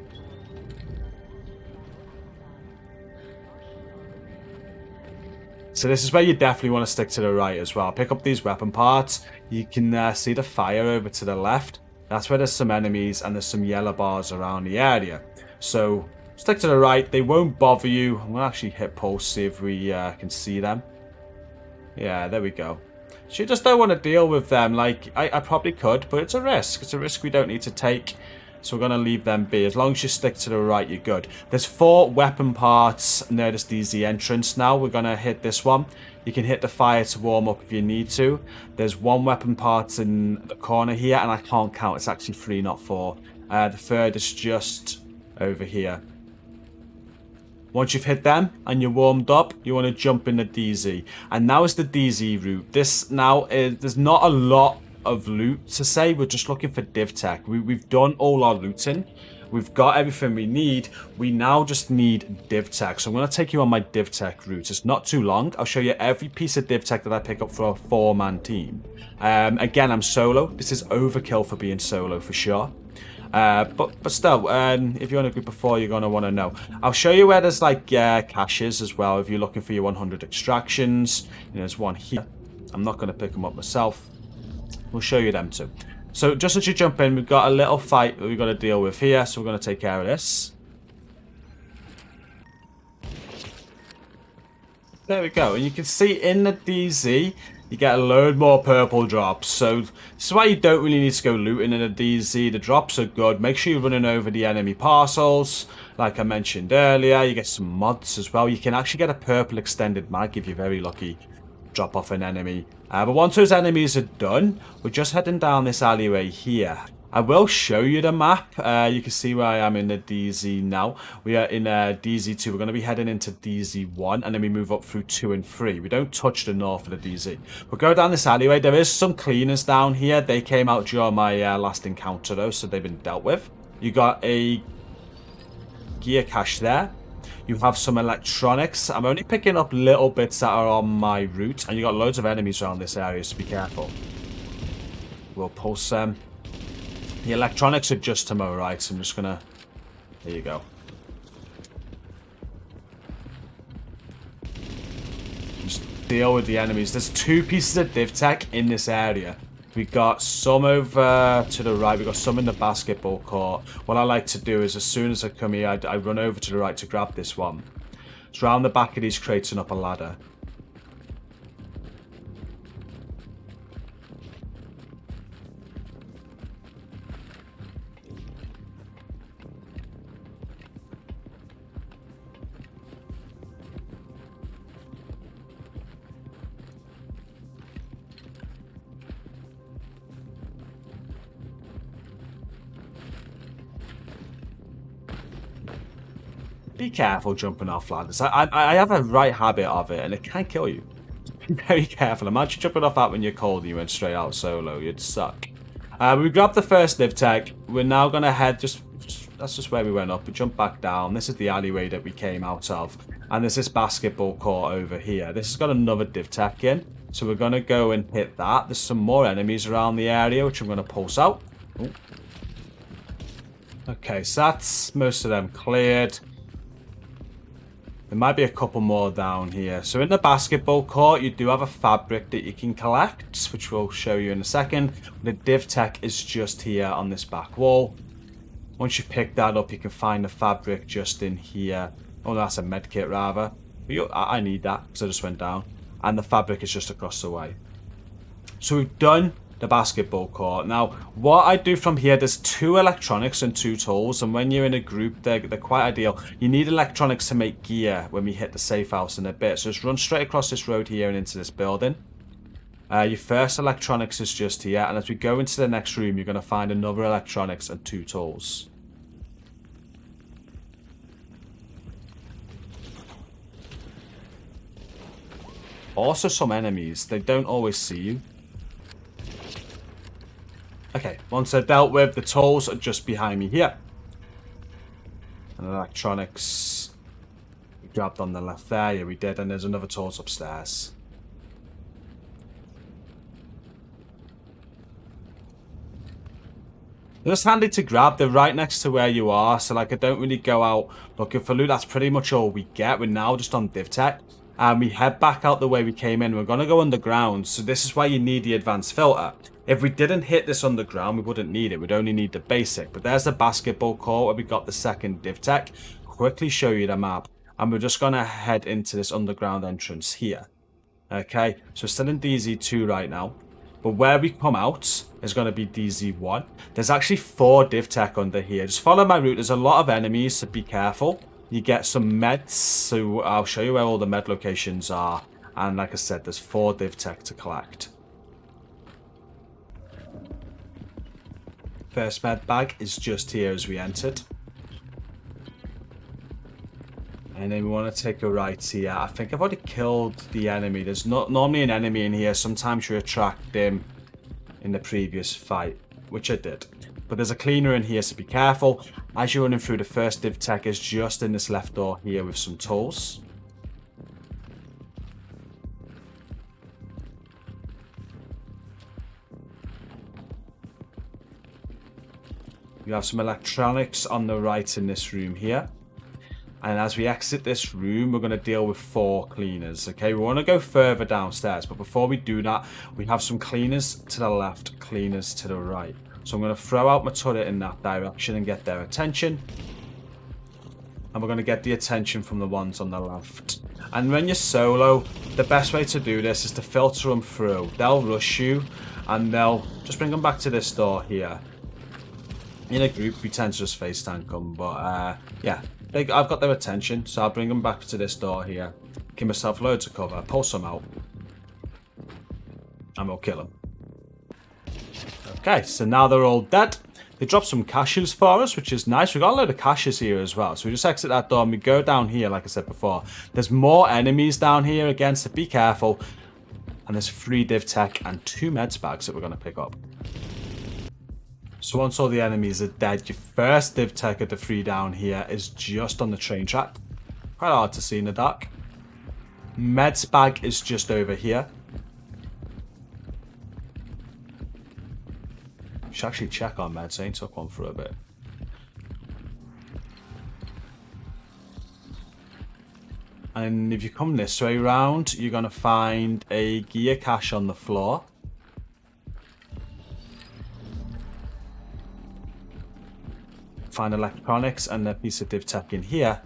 So this is where you definitely want to stick to the right as well. Pick up these weapon parts. You can see the fire over to the left. That's where there's some enemies and there's some yellow bars around the area. So stick to the right. They won't bother you. I'm going to actually hit pulse, see if we can see them. Yeah, there we go. So you just don't want to deal with them. Like, I probably could, but it's a risk. It's a risk we don't need to take. So we're going to leave them be. As long as you stick to the right, you're good. There's 4 weapon parts near this DZ entrance now. We're going to hit this one. You can hit the fire to warm up if you need to. There's 1 weapon part in the corner here, and I can't count. It's actually 3, not 4. The third is just over here. Once you've hit them and you're warmed up, you want to jump in the DZ. And now is the DZ route. This now is, there's not a lot of loot to say. We're just looking for div tech. We've done all our looting. We've got everything we need. We now just need div tech. So I'm going to take you on my div tech route. It's not too long. I'll show you every piece of div tech that I pick up for a 4-man team. Again, I'm solo. This is overkill for being solo for sure. But still, if you're in a group of 4, you're going to want to know. I'll show you where there's like caches as well if you're looking for your 100 extractions. There's one here. I'm not going to pick them up myself. We'll show you them too. So just as you jump in, we've got a little fight that we've got to deal with here. So we're going to take care of this. There we go. And you can see in the DZ, you get a load more purple drops. So this is why you don't really need to go looting in a DZ. The drops are good. Make sure you're running over the enemy parcels. Like I mentioned earlier, you get some mods as well. You can actually get a purple extended mag if you're very lucky. Drop off an enemy. But once those enemies are done, we're just heading down this alleyway here. I will show you the map. You can see where I am in the DZ now. We are in DZ2. We're going to be heading into DZ1, and then we move up through 2 and 3. We don't touch the north of the DZ. We'll go down this alleyway. There is some cleaners down here. They came out during my last encounter, though, so they've been dealt with. You got a gear cache there. You have some electronics. I'm only picking up little bits that are on my route, and you got loads of enemies around this area, so be careful. We'll pulse them. The electronics are just to my right, so I'm just gonna... There you go. Just deal with the enemies. There's 2 pieces of div tech in this area. We got some over to the right. We got some in the basketball court. What I like to do is, as soon as I come here, I run over to the right to grab this one. It's round the back of these crates and up a ladder. Be careful jumping off ladders. I have a right habit of it, and it can kill you. Be very careful. Imagine jumping off that when you're cold and you went straight out solo. You'd suck. We grabbed the first live tech. We're now going to head that's just where we went up. We jumped back down. This is the alleyway that we came out of. And there's this basketball court over here. This has got another div tech in. So we're going to go and hit that. There's some more enemies around the area, which I'm going to pulse out. Ooh. Okay, so that's most of them cleared. There might be a couple more down here. So in the basketball court, you do have a fabric that you can collect, which we'll show you in a second. The div tech is just here on this back wall. Once you pick that up, you can find the fabric just in here. Oh, that's a med kit rather. I need that because I just went down. And the fabric is just across the way. So we've done the basketball court. Now, what I do from here, there's 2 electronics and 2 tools, and when you're in a group, they're quite ideal. You need electronics to make gear when we hit the safe house in a bit. So just run straight across this road here and into this building. Your first electronics is just here, and as we go into the next room, you're going to find another electronics and 2 tools. Also some enemies. They don't always see you. Okay, once they're dealt with, the tools are just behind me here. And electronics, we grabbed on the left there, yeah we did, and there's another tools upstairs. They're just handy to grab, they're right next to where you are, so like I don't really go out looking for loot, that's pretty much all we get. We're now just on div tech. And we head back out the way we came in. We're going to go underground, so this is why you need the advanced filter. If we didn't hit this underground, we wouldn't need it. We'd only need the basic. But there's the basketball court where we got the second div tech. Quickly show you the map. And we're just going to head into this underground entrance here. Okay, so we're still in DZ2 right now. But where we come out is going to be DZ1. There's actually 4 div tech under here. Just follow my route. There's a lot of enemies, so be careful. You get some meds, so I'll show you where all the med locations are. And like I said, there's 4 div tech to collect. First med bag is just here as we entered. And then we want to take a right here. I think I've already killed the enemy. There's not normally an enemy in here. Sometimes you attract them in the previous fight, which I did. But there's a cleaner in here, so be careful. As you're running through, the first div tech is just in this left door here with some tools. You have some electronics on the right in this room here. And as we exit this room, we're going to deal with 4 cleaners. Okay, we want to go further downstairs. But before we do that, we have some cleaners to the left, cleaners to the right. So I'm going to throw out my turret in that direction and get their attention. And we're going to get the attention from the ones on the left. And when you're solo, the best way to do this is to filter them through. They'll rush you, and they'll just bring them back to this door here. In a group, we tend to just face tank them, but yeah, I've got their attention, so I'll bring them back to this door here. Give myself loads of cover, pull some out, and we'll kill them. Okay, so now they're all dead. They dropped some caches for us, which is nice. We got a load of caches here as well. So we just exit that door and we go down here, like I said before. There's more enemies down here again, so be careful. And there's 3 div tech and 2 meds bags that we're going to pick up. So once all the enemies are dead, your first div tech of the 3 down here is just on the train track. Quite hard to see in the dark. Meds bag is just over here. Should actually check our meds. I ain't took one for a bit. And if you come this way round, you're going to find a gear cache on the floor. Find electronics and a piece of div tech in here.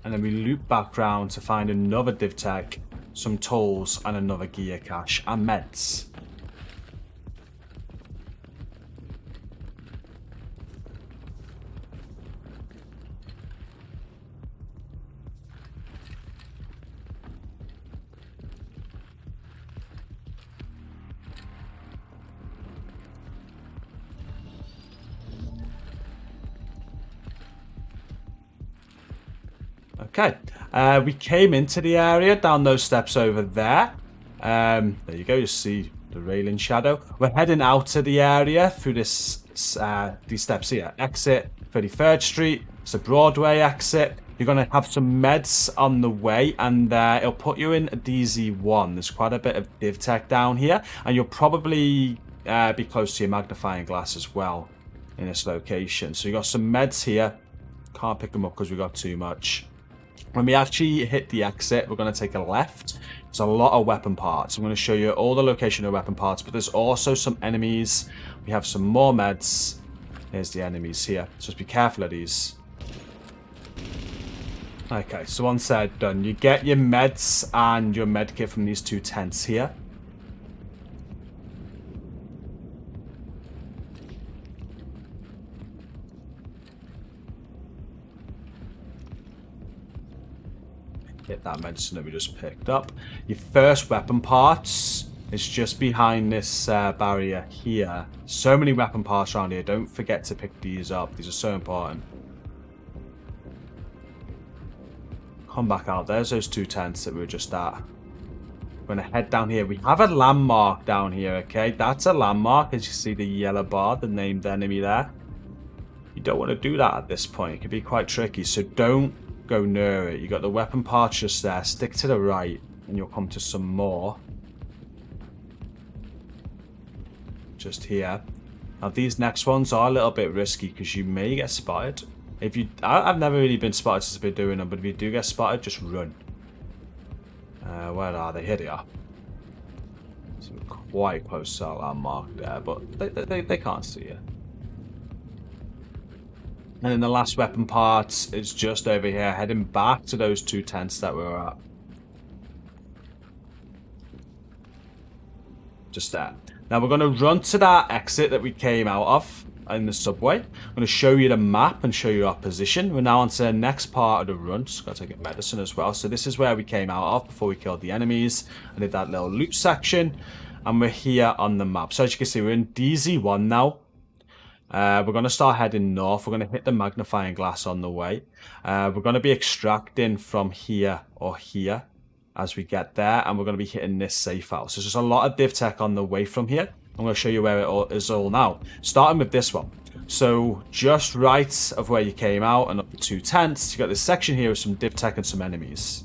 And then we loop back round to find another div tech, some tools, and another gear cache, and meds. Okay, we came into the area down those steps over there. There you go, you see the railing shadow. We're heading out to the area through this these steps here. Exit 33rd Street, it's a Broadway exit. You're going to have some meds on the way, and it'll put you in a DZ1. There's quite a bit of div tech down here, and you'll probably be close to your magnifying glass as well in this location. So you got some meds here. Can't pick them up because we got too much. When we actually hit the exit, we're going to take a left. There's a lot of weapon parts. I'm going to show you all the location of weapon parts, but there's also some enemies. We have some more meds. Here's the enemies here. So just be careful of these. Okay, so once they're done, you get your meds and your med kit from these 2 tents here. Get that medicine that we just picked up. Your first weapon parts is just behind this barrier here. So many weapon parts around here. Don't forget to pick these up. These are so important. Come back out. There's those 2 tents that we were just at. We're going to head down here. We have a landmark down here, okay? That's a landmark. As you see the yellow bar, the named enemy there. You don't want to do that at this point. It can be quite tricky. So don't go near it. You got the weapon parts just there. Stick to the right and you'll come to some more just here. Now these next ones are a little bit risky because you may get spotted. If you I've never really been spotted since I've been doing them, but if you do get spotted, just run. Where are they? Here they are. So we're quite close to our landmark there, but they can't see you. And then the last weapon parts is just over here, heading back to those 2 tents that we were at. Just there. Now we're going to run to that exit that we came out of in the subway. I'm going to show you the map and show you our position. We're now on to the next part of the run. Just got to take a medicine as well. So this is where we came out of before we killed the enemies. I did that little loot section. And we're here on the map. So as you can see, we're in DZ1 now. We're going to start heading north. We're going to hit the magnifying glass on the way. We're going to be extracting from here or here as we get there. And we're going to be hitting this safe house. So there's just a lot of div tech on the way from here. I'm going to show you where it is all now. Starting with this one. So just right of where you came out and up the 2 tents. You got this section here with some div tech and some enemies.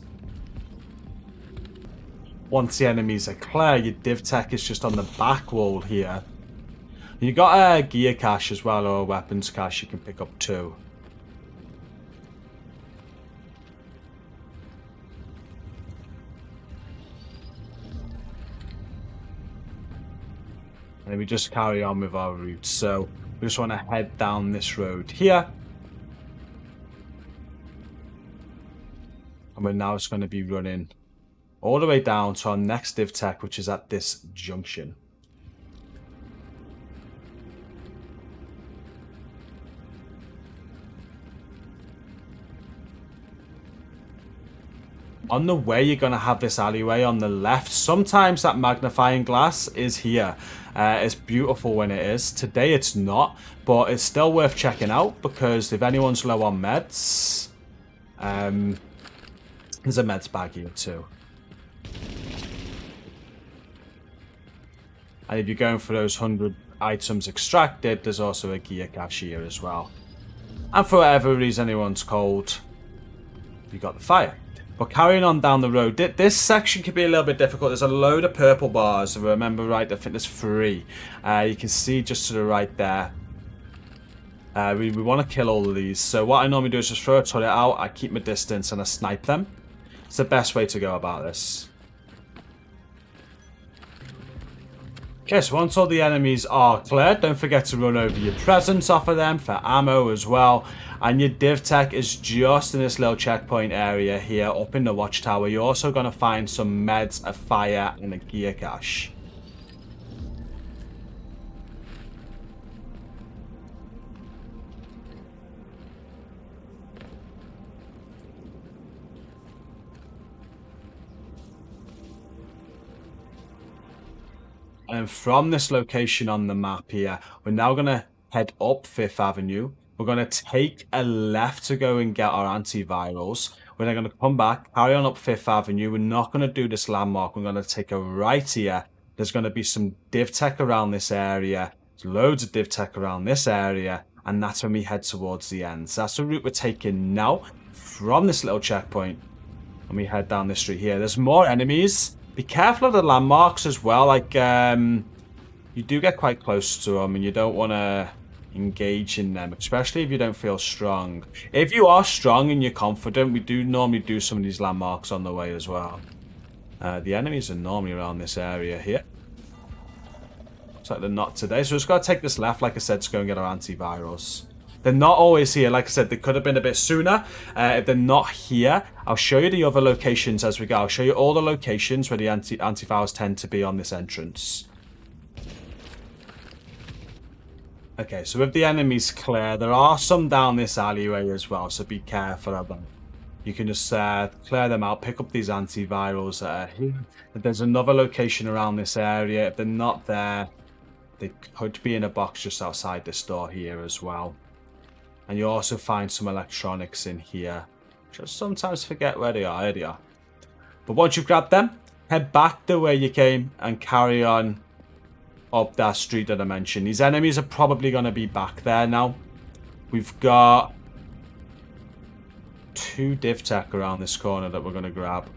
Once the enemies are clear, your div tech is just on the back wall here. You got a gear cache as well, or a weapons cache you can pick up too. And then we just carry on with our route. So we just want to head down this road here. And we're now just going to be running all the way down to our next div tech, which is at this junction. On the way, you're going to have this alleyway on the left. Sometimes that magnifying glass is here. It's beautiful when it is. Today it's not, but it's still worth checking out because if anyone's low on meds, there's a meds bag here too. And if you're going for those 100 items extracted, there's also a gear cache here as well. And for whatever reason anyone's cold, you got the fire. But carrying on down the road, this section can be a little bit difficult. There's a load of purple bars. If I remember right, I think there's 3. You can see just to the right there. We want to kill all of these. So what I normally do is just throw a turret out. I keep my distance and I snipe them. It's the best way to go about this. Okay, so once all the enemies are cleared, don't forget to run over your presents off of them for ammo as well. And your div tech is just in this little checkpoint area here up in the watchtower. You're also going to find some meds, a fire, and a gear cache. And from this location on the map here, we're now going to head up 5th Avenue. We're going to take a left to go and get our antivirals. We're then going to come back, carry on up 5th Avenue. We're not going to do this landmark. We're going to take a right here. There's going to be some div tech around this area. There's loads of div tech around this area. And that's when we head towards the end. So that's the route we're taking now from this little checkpoint. And we head down this street here. There's more enemies. Be careful of the landmarks as well. Like, you do get quite close to them and you don't want to engage in them, especially if you don't feel strong. If you are strong and you're confident, we do normally do some of these landmarks on the way as well. The enemies are normally around this area here. Looks like they're not today. So we've just got to take this left, like I said, to go and get our antivirals. They're not always here. Like I said, they could have been a bit sooner. If they're not here, I'll show you the other locations as we go. I'll show you all the locations where the antivirals tend to be on this entrance. Okay, so with the enemies clear, there are some down this alleyway as well, so be careful of them. You can just clear them out, pick up these antivirals that are here. If there's another location around this area, if they're not there, they could be in a box just outside this door here as well. And you also find some electronics in here. Just sometimes forget where they are. Here they are. But once you've grabbed them, head back the way you came and carry on up that street that I mentioned. These enemies are probably going to be back there now. We've got 2 div tech around this corner that we're going to grab.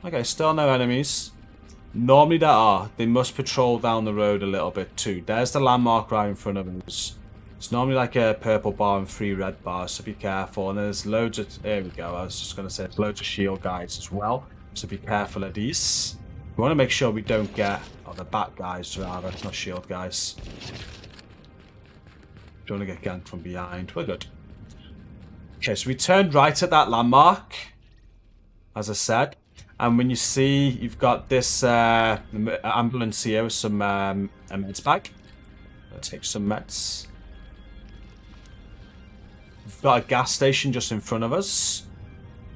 Okay, still no enemies. Normally there are. They must patrol down the road a little bit too. There's the landmark right in front of us. It's normally like a purple bar and 3 red bars, so be careful. And there's loads of... There we go. I was just going to say there's loads of shield guys as well. So be careful of these. We want to make sure we don't get... Oh, the bat guys rather, not shield guys. Don't want to get ganked from behind. We're good. Okay, so we turned right at that landmark, as I said. And when you see you've got this ambulance here with some a meds bag. Let's take some meds. We've got a gas station just in front of us.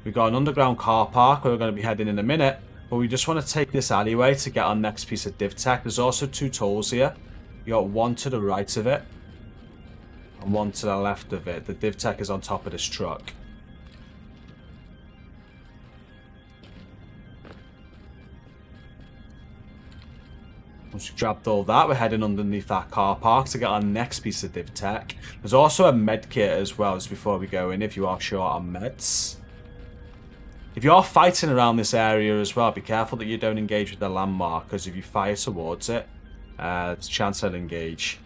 We've got an underground car park where we're going to be heading in a minute. But we just want to take this alleyway to get our next piece of div tech. There's also 2 tolls here. You got one to the right of it. And one to the left of it. The div tech is on top of this truck. Once we've grabbed all that, we're heading underneath that car park to get our next piece of div tech. There's also a med kit as well, just before we go in, if you are short on meds. If you are fighting around this area as well, be careful that you don't engage with the landmark, because if you fire towards it, there's a chance they'll engage.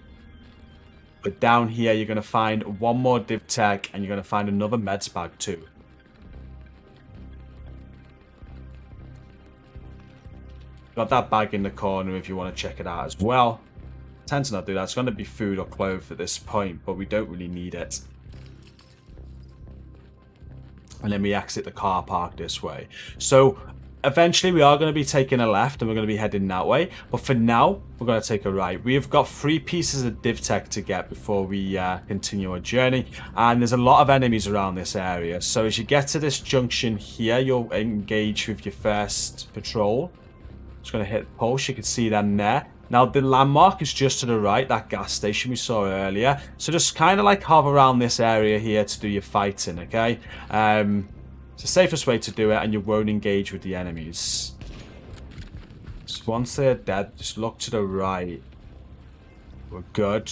But down here, you're going to find one more div tech, and you're going to find another meds bag too. Got that bag in the corner if you want to check it out as well. Tend to not do that. It's going to be food or clothes at this point, but we don't really need it. and then we exit the car park this way. So eventually we are going to be taking a left and we're going to be heading that way, but for now we're going to take a right. We've got 3 pieces of div tech to get before we continue our journey, and there's a lot of enemies around this area. So as you get to this junction here, you'll engage with your first patrol. Just going to hit the post. You can see them there. Now, the landmark is just to the right, that gas station we saw earlier. So just kind of like hover around this area here to do your fighting, okay? It's the safest way to do it, and you won't engage with the enemies. So once they're dead, just look to the right. We're good.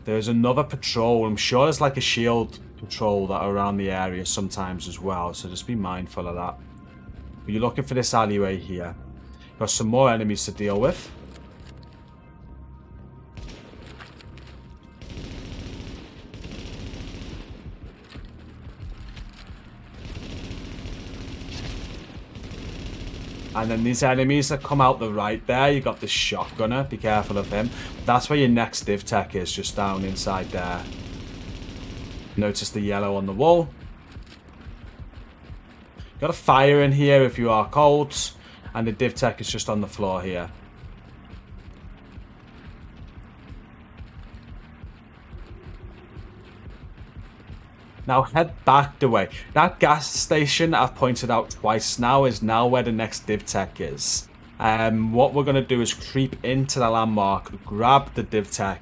There's another patrol. I'm sure there's like a shield patrol that are around the area sometimes as well, so just be mindful of that. But you're looking for this alleyway here. Got some more enemies to deal with. And then these enemies that come out the right there, you got the shotgunner. Be careful of him. That's where your next div tech is, just down inside there. Notice the yellow on the wall. Got a fire in here if you are cold. And the div tech is just on the floor here. Now head back the way. That gas station I've pointed out twice now is now where the next div tech is. What we're going to do is creep into the landmark, grab the div tech,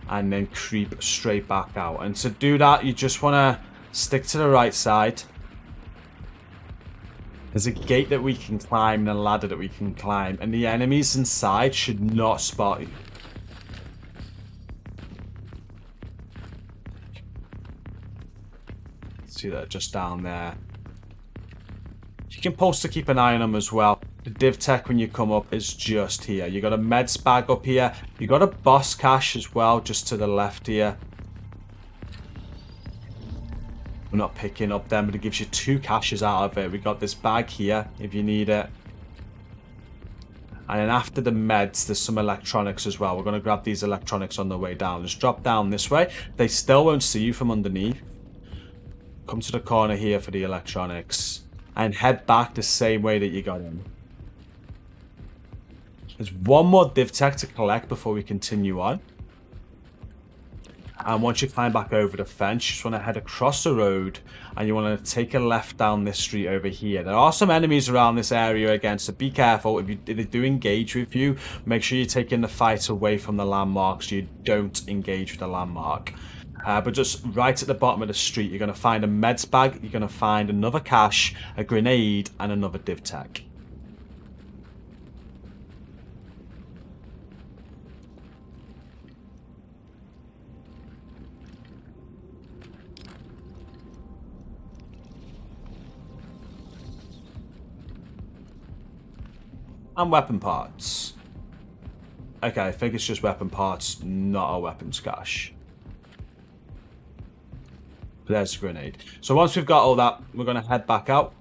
and then creep straight back out. And to do that, you just want to stick to the right side. There's a gate that we can climb and a ladder that we can climb, and the enemies inside should not spot you. See that just down there. You can pulse to keep an eye on them as well. The div tech when you come up is just here. You got a meds bag up here. You got a boss cache as well, just to the left here. We're not picking up them, but it gives you 2 caches out of it. We got this bag here if you need it. And then after the meds, there's some electronics as well. We're going to grab these electronics on the way down. Just drop down this way. They still won't see you from underneath. Come to the corner here for the electronics. And head back the same way that you got in. There's one more div tech to collect before we continue on. And once you climb back over the fence, you just want to head across the road and you want to take a left down this street over here. There are some enemies around this area again, so be careful. If they do engage with you, make sure you're taking the fight away from the landmark so you don't engage with the landmark. But just right at the bottom of the street, you're going to find a meds bag, you're going to find another cache, a grenade, and another div tech. And weapon parts. Okay, I think it's just weapon parts, not a weapons cache. But there's a grenade. So once we've got all that, we're going to head back out.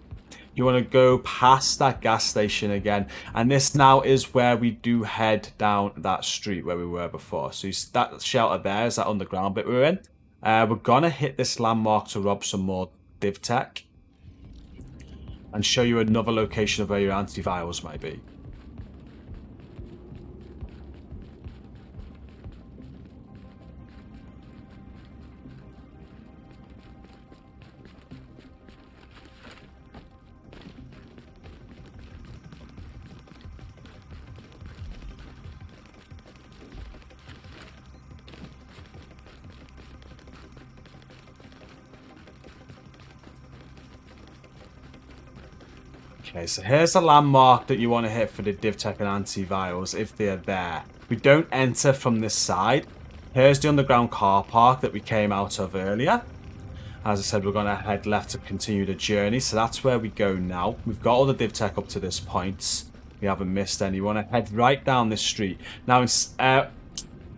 You want to go past that gas station again. And this now is where we do head down that street where we were before. So that shelter there is that underground bit we're in. We're going to hit this landmark to rob some more div tech. And show you another location of where your antivirals might be. Okay, so here's the landmark that you want to hit for the div tech and antivirals if they're there. We don't enter from this side. Here's the underground car park that we came out of earlier. As I said, we're going to head left to continue the journey. So that's where we go now. We've got all the div tech up to this point. We haven't missed any. We want to head right down this street. Now,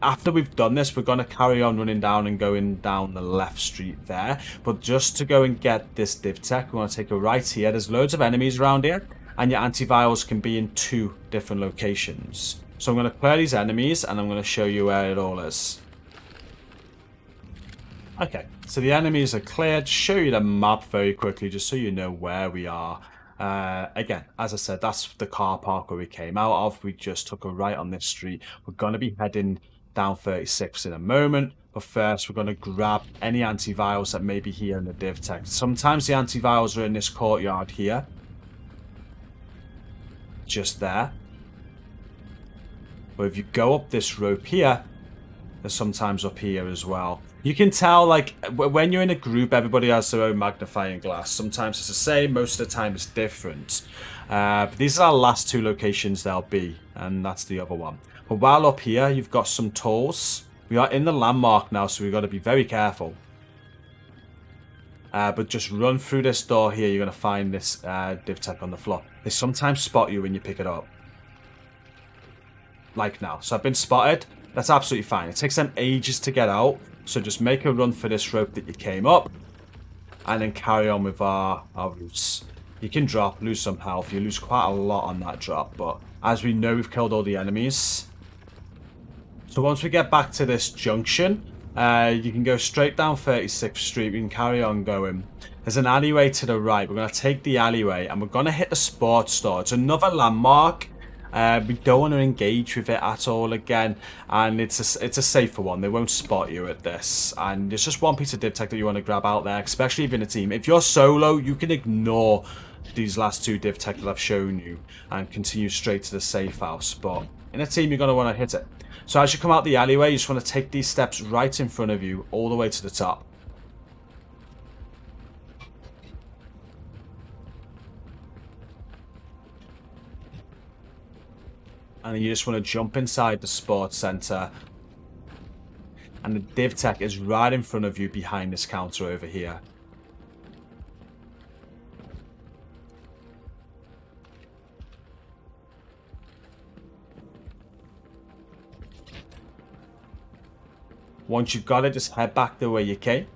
after we've done this, we're going to carry on running down and going down the left street there. But just to go and get this div tech, we want to take a right here. There's loads of enemies around here. And your antivirals can be in 2 different locations. So I'm going to clear these enemies and I'm going to show you where it all is. Okay, so the enemies are cleared. Show you the map very quickly, just so you know where we are. Again, as I said, that's the car park where we came out of. We just took a right on this street. We're going to be heading down 36 in a moment. But first, we're going to grab any antivirals that may be here in the div tech. Sometimes the antivirals are in this courtyard here. Just there. But if you go up this rope here, they're sometimes up here as well. You can tell, like, when you're in a group, everybody has their own magnifying glass. Sometimes it's the same, most of the time it's different. But these are our last two locations they'll be, and that's the other one. But while up here, you've got some tools. We are in the landmark now, so we've got to be very careful. But just run through this door here, you're going to find this div tech on the floor. They sometimes spot you when you pick it up. Like now. So I've been spotted. That's absolutely fine. It takes them ages to get out. So just make a run for this rope that you came up. And then carry on with our routes. You can drop, lose some health. You lose quite a lot on that drop. But as we know, we've killed all the enemies. So once we get back to this junction, you can go straight down 36th Street. We can carry on going. There's an alleyway to the right. We're going to take the alleyway and we're going to hit the sports store. It's another landmark. We don't want to engage with it at all again, and it's a safer one. They won't spot you at this, and it's just one piece of div tech that you want to grab out there, especially if in a team. If you're solo, you can ignore these last two div tech that I've shown you and continue straight to the safe house, but in a team you're going to want to hit it. So as you come out the alleyway, you just want to take these steps right in front of you all the way to the top. And you just want to jump inside the sports center. And the div tech is right in front of you behind this counter over here. Once you've got it, just head back the way you came.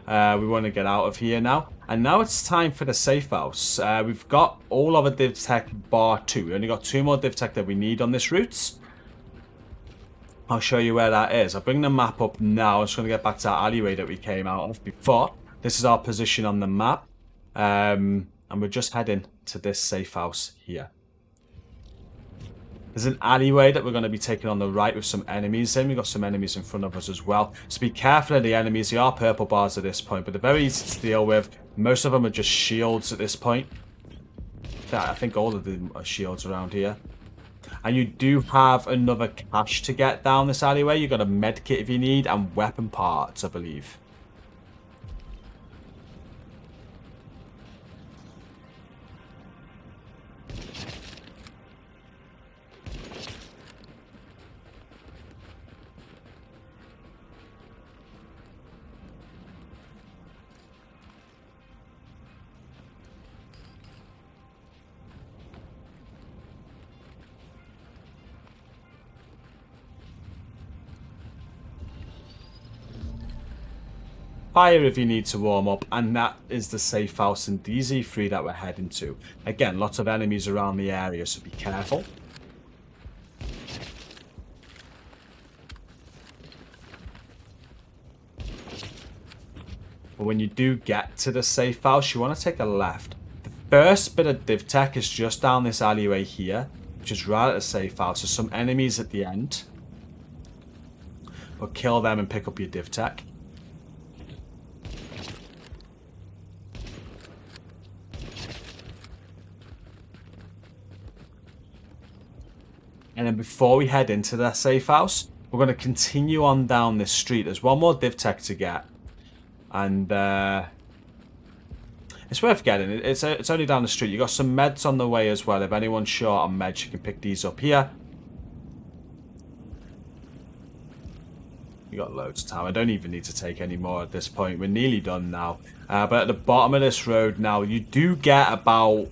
We want to get out of here now. And now it's time for the safe house. We've got all of a div tech bar 2. We only got 2 more div tech that we need on this route. I'll show you where that is. I'll bring the map up now. I'm just going to get back to that alleyway that we came out of before. This is our position on the map. And we're just heading to this safe house here. There's an alleyway that we're going to be taking on the right with some enemies in. We've got some enemies in front of us as well. So be careful of the enemies. They are purple bars at this point, but they're very easy to deal with. Most of them are just shields at this point. Yeah, I think all of them are shields around here. And you do have another cache to get down this alleyway. You've got a med kit if you need and weapon parts, I believe. Fire if you need to warm up, and that is the safe house in DZ3 that we're heading to. Again, lots of enemies around the area, so be careful. But when you do get to the safe house, you want to take a left. The first bit of div tech is just down this alleyway here, which is right at the safe house. There's some enemies at the end. But kill them and pick up your div tech. And then before we head into that safe house, we're going to continue on down this street. There's one more div tech to get. And it's worth getting. It's only down the street. You've got some meds on the way as well. If anyone's short on meds, you can pick these up here. You got loads of time. I don't even need to take any more at this point. We're nearly done now. But at the bottom of this road now, you do get about,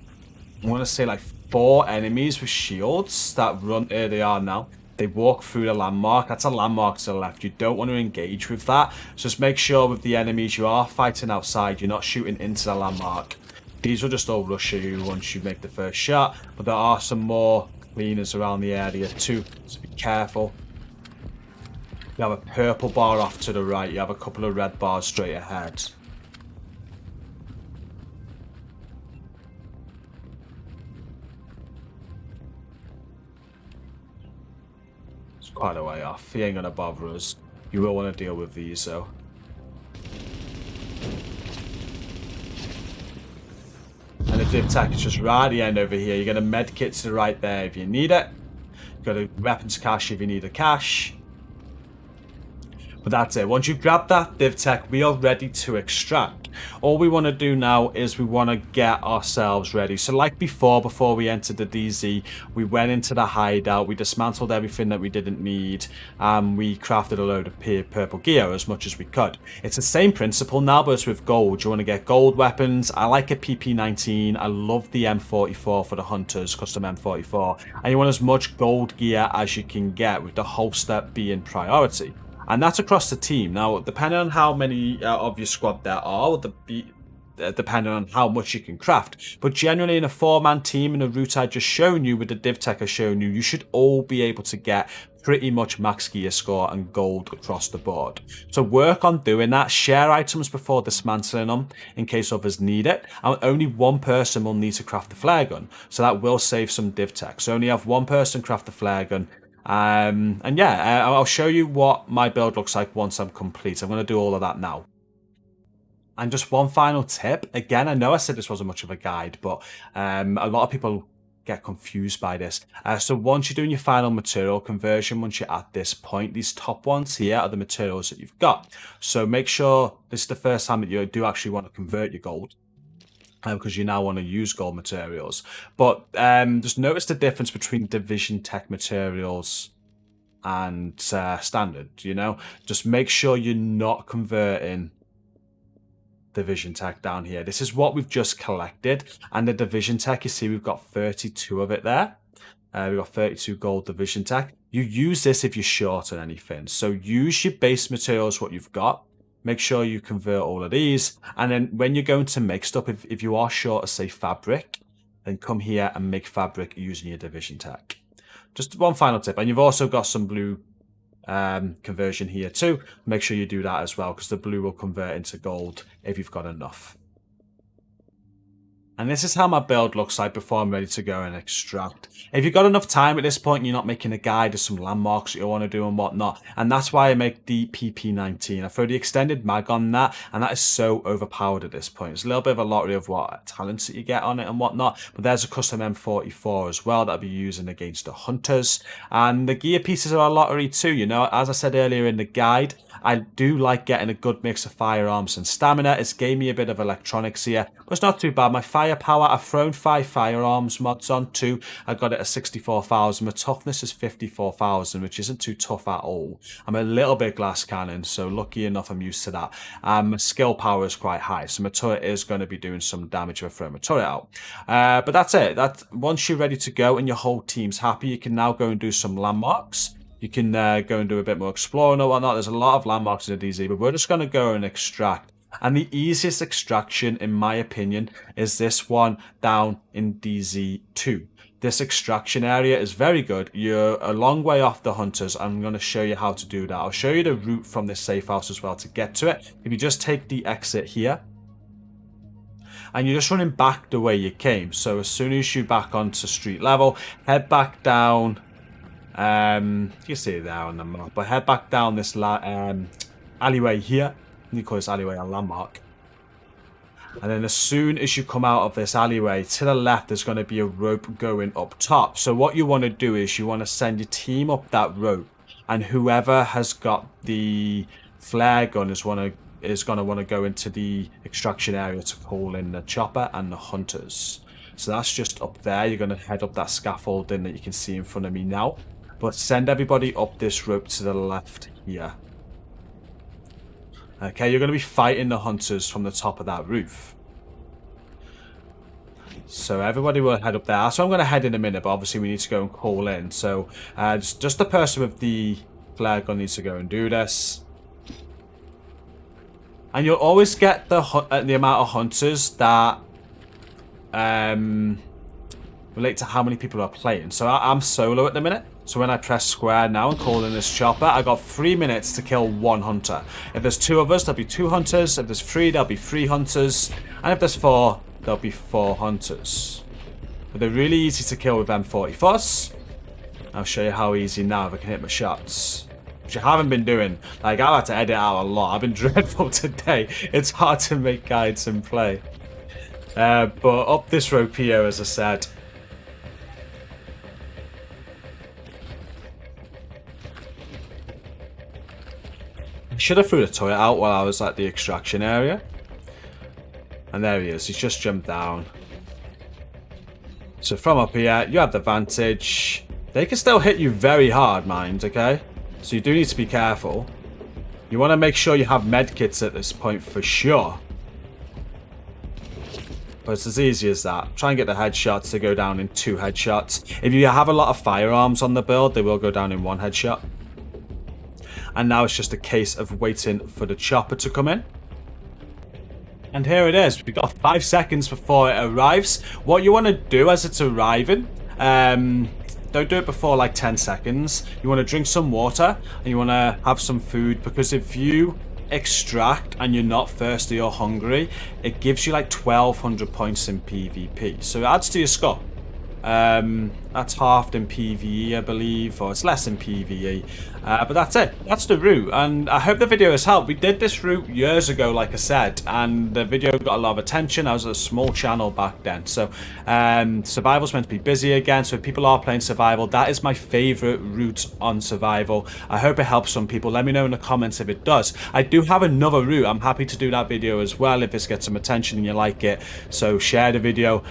I want to say like 4 enemies with shields that run. Here they are now. They walk through the landmark. That's a landmark to the left. You don't want to engage with that. So just make sure with the enemies you are fighting outside. You're not shooting into the landmark. These will just all rush you once you make the first shot. But there are some more cleaners around the area too. So be careful. You have a purple bar off to the right. You have a couple of red bars straight ahead. It's quite a way off. He ain't going to bother us. You will want to deal with these, though. And the div tech is just right at the end over here. You get a med kit to the right there if you need it. You got a weapons cache if you need a cache. But that's it. Once you grab that div tech, we are ready to extract. All we want to do now is we want to get ourselves ready. So like before we entered the DZ, we went into the hideout, we dismantled everything that we didn't need, and we crafted a load of purple gear as much as we could. It's the same principle now, but it's with gold. You want to get gold weapons. I like a PP19. I love the M44 for the hunters, custom M44. And you want as much gold gear as you can get, with the holster being priority. And that's across the team. Now, depending on how many of your squad there are, depending on how much you can craft. But generally, in a 4-man team, in the route I just shown you, with the div tech I shown you, you should all be able to get pretty much max gear score and gold across the board. So work on doing that. Share items before dismantling them in case others need it. And only one person will need to craft the flare gun. So that will save some div tech. So only have one person craft the flare gun. And yeah, I'll show you what my build looks like once I'm complete. I'm going to do all of that now. And just one final tip. Again, I know I said this wasn't much of a guide, but a lot of people get confused by this. So once you're doing your final material conversion, once you're at this point, these top ones here are the materials that you've got. So make sure this is the first time that you do actually want to convert your gold. Because you now want to use gold materials. But just notice the difference between division tech materials and standard, you know? Just make sure you're not converting division tech down here. This is what we've just collected. And the division tech, you see we've got 32 of it there. We've got 32 gold division tech. You use this if you're short on anything. So use your base materials, what you've got. Make sure you convert all of these. And then when you're going to make stuff, if you are short of, say, fabric, then come here and make fabric using your division tech. Just one final tip. And you've also got some blue conversion here too. Make sure you do that as well, because the blue will convert into gold if you've got enough. And this is how my build looks like before I'm ready to go and extract. If you've got enough time at this point and you're not making a guide, there's some landmarks that you want to do and whatnot. And that's why I make the PP19. I throw the extended mag on that, and that is so overpowered at this point. It's a little bit of a lottery of what talents that you get on it and whatnot. But there's a custom M44 as well that I'll be using against the hunters. And the gear pieces are a lottery too, you know. As I said earlier in the guide, I do like getting a good mix of firearms and stamina. It's gave me a bit of electronics here, but it's not too bad. My firepower, I've thrown 5 firearms mods on too. I got it at 64,000. My toughness is 54,000, which isn't too tough at all. I'm a little bit glass cannon, so lucky enough I'm used to that. My skill power is quite high, so my turret is going to be doing some damage if I throw my turret out. But that's it. Once you're ready to go and your whole team's happy, you can now go and do some landmarks. You can go and do a bit more exploring or whatnot. There's a lot of landmarks in the DZ, but we're just going to go and extract. And the easiest extraction, in my opinion, is this one down in DZ2. This extraction area is very good. You're a long way off the hunters. I'm going to show you how to do that. I'll show you the route from this safe house as well to get to it. If you just take the exit here, and you're just running back the way you came. So as soon as you're back onto street level, head back down. You can see it there on the map, but head back down this alleyway here. You call this alleyway a landmark. And then as soon as you come out of this alleyway, to the left, there's going to be a rope going up top. So what you want to do is you want to send your team up that rope. And whoever has got the flare gun is going to want to go into the extraction area to call in the chopper and the hunters. So that's just up there. You're going to head up that scaffolding that you can see in front of me now. But send everybody up this rope to the left here. Okay, you're going to be fighting the hunters from the top of that roof. So everybody will head up there. So I'm going to head in a minute, but obviously we need to go and call in. So just the person with the flare gun needs to go and do this. And you'll always get the amount of hunters that... relate to how many people are playing. So I'm solo at the minute. So when I press square now and call in this chopper, I got 3 minutes to kill 1 hunter. If there's 2 of us, there'll be 2 hunters. If there's 3, there'll be 3 hunters. And if there's 4, there'll be 4 hunters. But they're really easy to kill with M44s. I'll show you how easy now if I can hit my shots. Which I haven't been doing. Like, I've had to edit out a lot. I've been dreadful today. It's hard to make guides and play. But up this rope here, as I said. I should have threw the turret out while I was at the extraction area. And there he is. He's just jumped down. So from up here, you have the vantage. They can still hit you very hard, mind, okay? So you do need to be careful. You want to make sure you have medkits at this point for sure. But it's as easy as that. Try and get the headshots to go down in 2 headshots. If you have a lot of firearms on the build, they will go down in 1 headshot. And now it's just a case of waiting for the chopper to come in. And here it is. We've got 5 seconds before it arrives. What you want to do as it's arriving, don't do it before like 10 seconds. You want to drink some water and you want to have some food, because if you extract and you're not thirsty or hungry, it gives you like 1200 points in PvP. So it adds to your score. That's halved in PvE, I believe, or it's less in PvE. But that's it. That's the route, and I hope the video has helped. We did this route years ago, like I said, and the video got a lot of attention. I was a small channel back then, so survival's meant to be busy again. So if people are playing survival, that is my favorite route on survival. I hope it helps some people. Let me know in the comments if it does. I do have another route. I'm happy to do that video as well if this gets some attention and you like it. So share the video.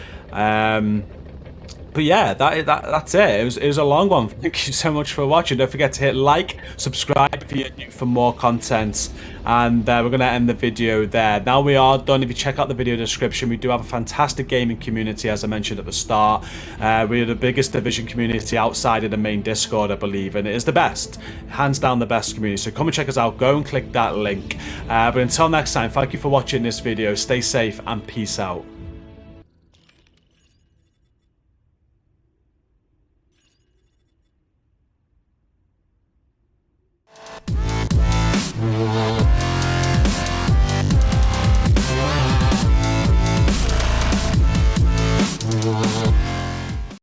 But yeah, that's it. It was a long one. Thank you so much for watching. Don't forget to hit like, subscribe if you're new for more content. And we're going to end the video there. Now we are done. If you check out the video description, we do have a fantastic gaming community, as I mentioned at the start. We're the biggest Division community outside of the main Discord, I believe. And it is the best. Hands down the best community. So come and check us out. Go and click that link. But until next time, thank you for watching this video. Stay safe and peace out.